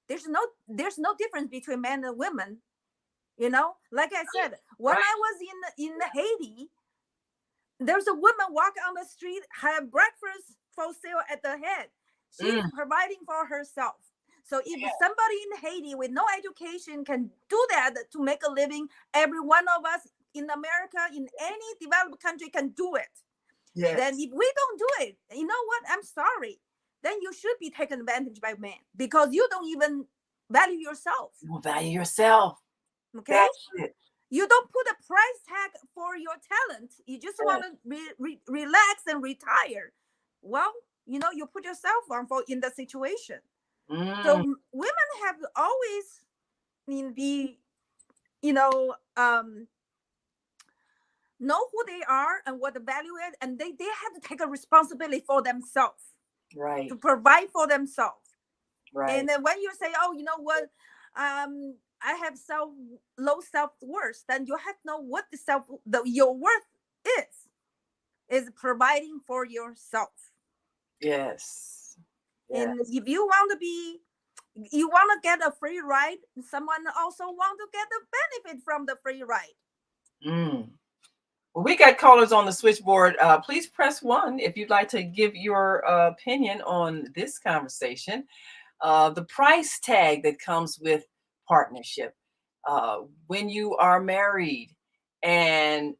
there's no difference between men and women. Like I said, when I was in Haiti, there's a woman walk on the street, have breakfast for sale at the head. She's providing for herself. So if somebody in Haiti with no education can do that to make a living, every one of us in America, in any developed country can do it. Yes. Then if we don't do it, you know what? I'm sorry. Then you should be taken advantage by men because you don't even value yourself. You don't value yourself. Okay. You don't put a price tag for your talent. You just want to relax and retire. Well, you put yourself on in the situation. So women have always know who they are and what the value is, and they have to take a responsibility for themselves. Right. To provide for themselves. Right. And then when you say, oh, you know what, I have low self-worth, then you have to know what your worth is providing for yourself. Yes. And if you want to get a free ride, someone also want to get the benefit from the free ride. Well, we got callers on the switchboard. Please press 1 if you'd like to give your opinion on this conversation. The price tag that comes with partnership when you are married, and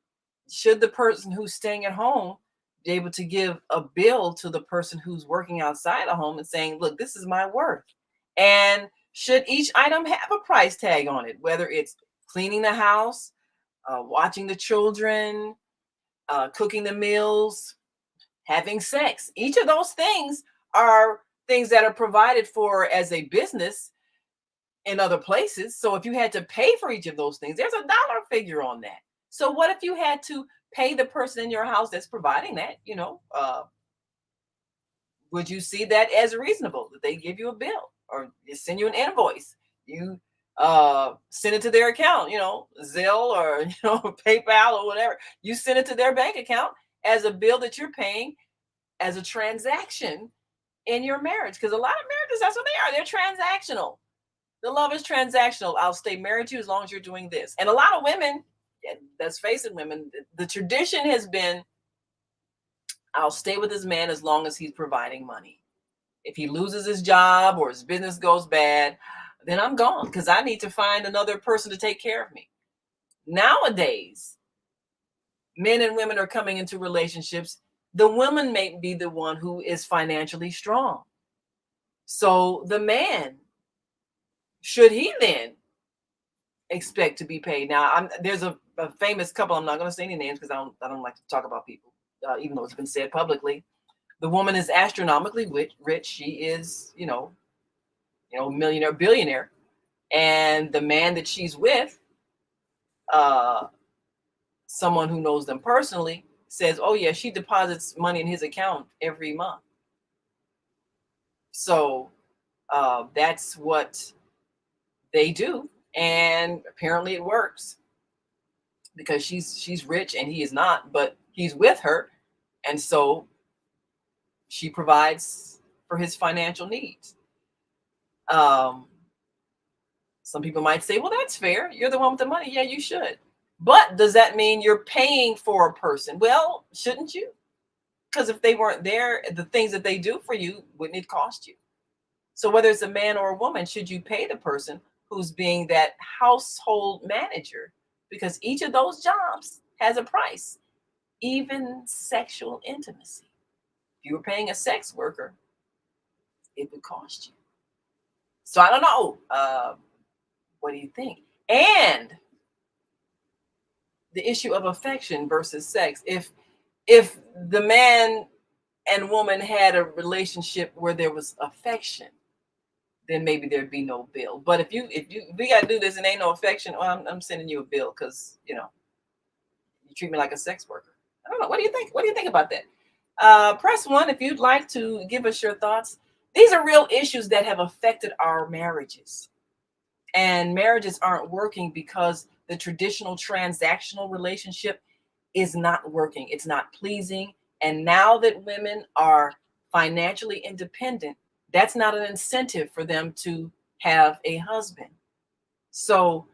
should the person who's staying at home be able to give a bill to the person who's working outside the home and saying, look, this is my worth? And should each item have a price tag on it, whether it's cleaning the house, watching the children, cooking the meals, having sex? Each of those things are things that are provided for as a business in other places. So if you had to pay for each of those things, there's a dollar figure on that. So what if you had to pay the person in your house that's providing that? Would you see that as reasonable that they give you a bill or send you an invoice? You send it to their account, Zelle or PayPal or whatever. You send it to their bank account as a bill that you're paying as a transaction in your marriage. Because a lot of marriages, that's what they are. They're transactional. The love is transactional. I'll stay married to you as long as you're doing this. And a lot of women, let's face it, women, the tradition has been, I'll stay with this man as long as he's providing money. If he loses his job or his business goes bad, then I'm gone because I need to find another person to take care of me. Nowadays, men and women are coming into relationships. The woman may be the one who is financially strong. So the man, should he then expect to be paid? Now, there's a famous couple. I'm not going to say any names because I don't like to talk about people, even though it's been said publicly. The woman is astronomically rich. She is, millionaire, billionaire, and the man that she's with, someone who knows them personally, says, "Oh yeah, she deposits money in his account every month." So that's what they do, and apparently it works because she's rich and he is not, but he's with her, and so she provides for his financial needs. Some people might say, "Well, that's fair. You're the one with the money. Yeah, you should." But does that mean you're paying for a person? Well, shouldn't you? Because if they weren't there, the things that they do for you, wouldn't it cost you? So whether it's a man or a woman, should you pay the person who's being that household manager? Because each of those jobs has a price, even sexual intimacy. If you were paying a sex worker, it would cost you. So I don't know. What do you think? And the issue of affection versus sex. If the man and woman had a relationship where there was affection, then maybe there'd be no bill. But if we gotta do this and ain't no affection, well, I'm sending you a bill because you treat me like a sex worker. I don't know. What do you think? What do you think about that? Press 1 if you'd like to give us your thoughts. These are real issues that have affected our marriages. And marriages aren't working because the traditional transactional relationship is not working. It's not pleasing. And now that women are financially independent, that's not an incentive for them to have a husband. So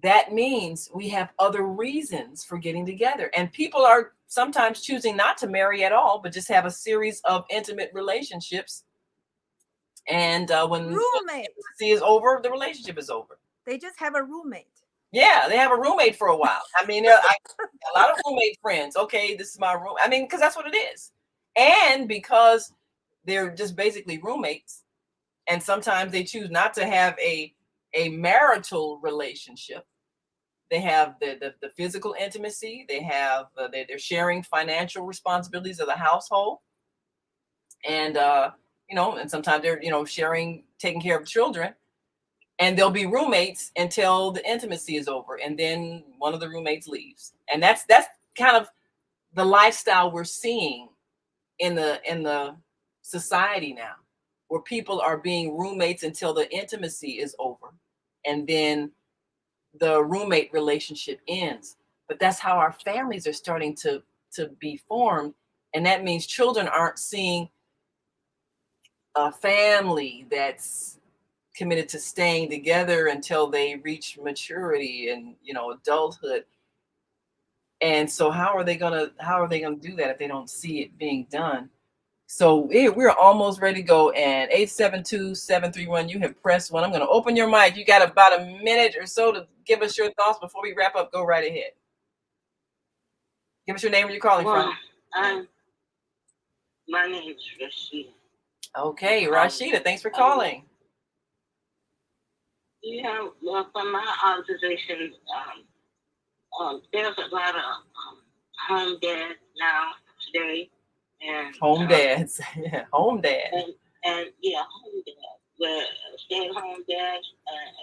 that means we have other reasons for getting together. And people are sometimes choosing not to marry at all, but just have a series of intimate relationships. And when roommate is over, the relationship is over. They just have a roommate. Yeah, they have a roommate for a while. I mean, a lot of roommate friends. Okay, this is my room. I mean, because that's what it is. And because they're just basically roommates, and sometimes they choose not to have a marital relationship. They have the physical intimacy. They have they're sharing financial responsibilities of the household, and and sometimes they're sharing taking care of children. And they'll be roommates until the intimacy is over, and then one of the roommates leaves. And that's kind of the lifestyle we're seeing in the society now, where people are being roommates until the intimacy is over, and then the roommate relationship ends. But that's how our families are starting to be formed, and that means children aren't seeing a family that's committed to staying together until they reach maturity and adulthood. And so how are they gonna do that if they don't see it being done? So we're almost ready to go. And 872-731, you have pressed 1. I'm gonna open your mic. You got about a minute or so to give us your thoughts before we wrap up. Go right ahead. Give us your name, where you're calling from. My name is Rashida. Okay, Rashida, thanks for calling. Yeah, well, from my observation, there's a lot of home dads now today, and home dads, yeah, home dad, and yeah, home dads, where stay-at-home dads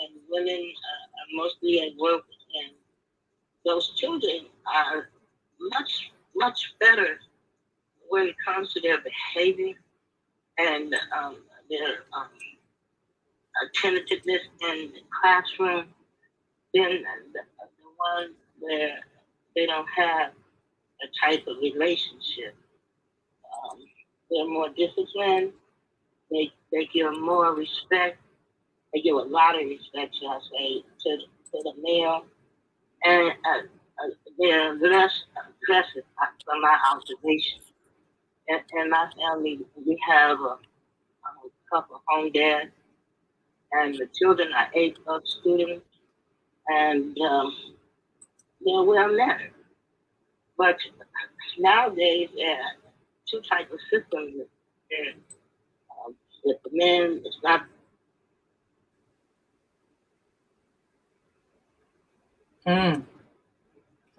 and women are mostly at work, and those children are much better when it comes to their behavior and their attentiveness in the classroom than the ones where they don't have a type of relationship. They're more disciplined. They give more respect, They give a lot of respect, shall I say, to the male, and they're aggressive from my observation. In my family, we have a couple of home dads, and the children are 8 students, and they're well mannered. But nowadays, there are two types of systems. With the men, it's not.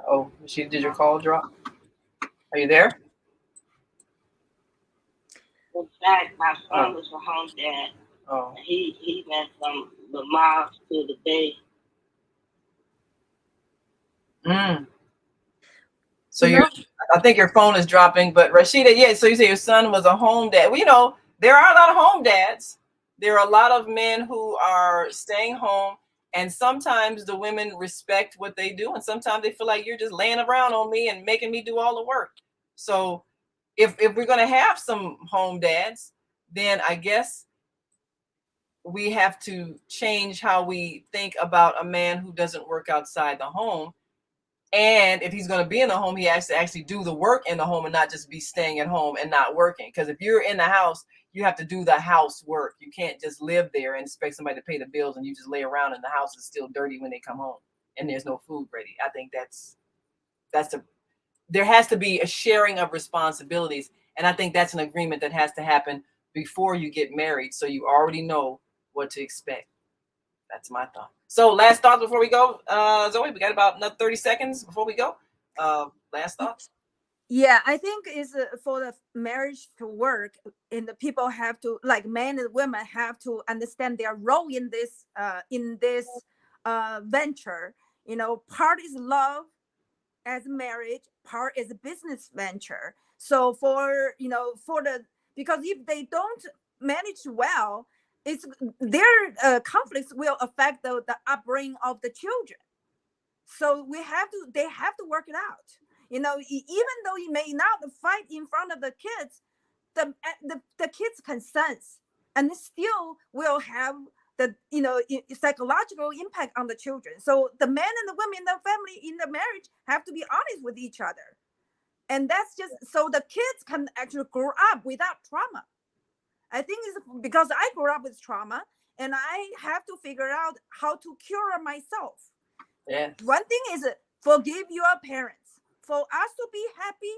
Oh, did your call drop? Are you there? In fact, my son was a home dad. Oh. He went from the mosque to the bay. So I think your phone is dropping, but Rashida, yeah. So you say your son was a home dad. Well, there are a lot of home dads. There are a lot of men who are staying home, and sometimes the women respect what they do, and sometimes they feel like you're just laying around on me and making me do all the work. So if we're going to have some home dads, then I guess we have to change how we think about a man who doesn't work outside the home. And if he's going to be in the home, he has to actually do the work in the home and not just be staying at home and not working. Because if you're in the house, you have to do the housework. You can't just live there and expect somebody to pay the bills and you just lay around and the house is still dirty when they come home and there's no food ready. I think there has to be a sharing of responsibilities. And I think that's an agreement that has to happen before you get married. So you already know what to expect. That's my thought. So last thoughts before we go, Zoe, we got about another 30 seconds before we go. Last thoughts. Yeah, I think is for the marriage to work, and the people have to, like men and women, have to understand their role in this venture. Part is love as marriage, part is a business venture. So because if they don't manage well, their conflicts will affect the upbringing of the children. So they have to work it out. Even though you may not fight in front of the kids, the kids can sense, and still will have the psychological impact on the children. So the men and the women in the family, in the marriage, have to be honest with each other, and that's just so the kids can actually grow up without trauma. I think it's because I grew up with trauma, and I have to figure out how to cure myself. Yeah. One thing is forgive your parents. For us to be happy,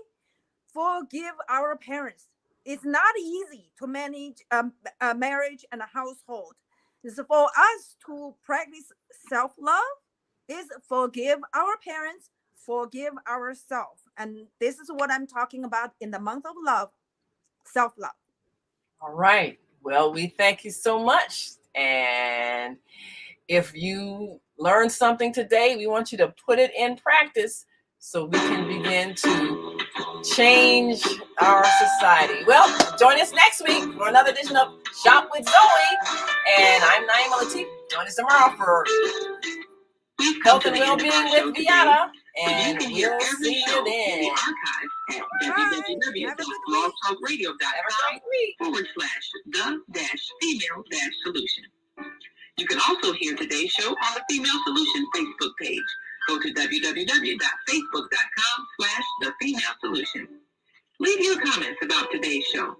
forgive our parents. It's not easy to manage a marriage and a household. It's for us to practice self-love is forgive our parents, forgive ourselves. And this is what I'm talking about in the month of love, self-love. All right. Well, we thank you so much. And if you learned something today, we want you to put it in practice so we can begin to change our society. Well, join us next week for another edition of Shop with Zoe. And I'm Naima Latif. Join us tomorrow for Health and Wellbeing with Viata. And we'll see you then. www.blogtalkradio.com/the-female-solution. You can also hear today's show on the Female Solution Facebook page. Go to www.facebook.com/the-female-solution. Leave your comments about today's show.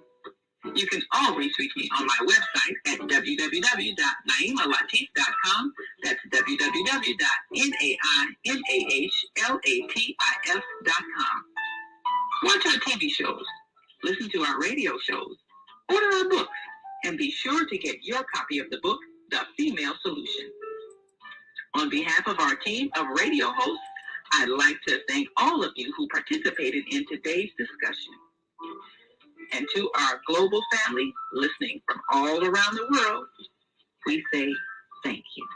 You can always reach me on my website at www.naimalatif.com. That's www.naimalatif.com. Watch our TV shows, listen to our radio shows, order our books, and be sure to get your copy of the book, The Female Solution. On behalf of our team of radio hosts, I'd like to thank all of you who participated in today's discussion. And to our global family listening from all around the world, we say thank you.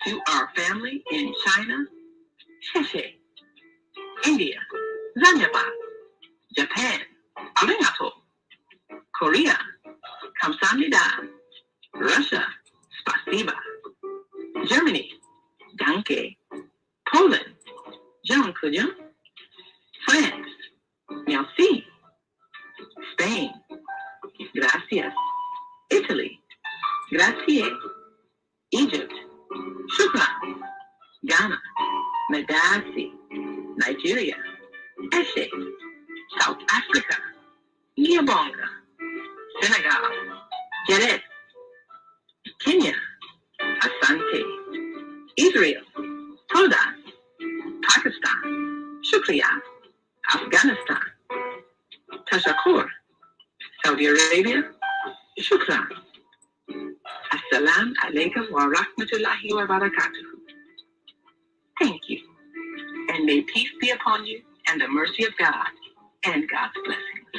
To our family in China, 谢谢. India, Zanyaba. Japan, arigato. Korea, kamsahamnida. Russia, spasiba. Germany, danke. Poland, dziękuję. France, merci. Spain, gracias. Italy, grazie. Egypt, Shukran, Ghana, Medasi, Nigeria, Eshe, South Africa, Niabonga, Senegal, Geret, Kenya, Asante, Israel, Toda, Pakistan, Shukriya, Afghanistan, Tashakur, Saudi Arabia, Shukran. Assalamu alaikum wa rahmatullahi wa barakatuh. Thank you. And may peace be upon you and the mercy of God and God's blessings.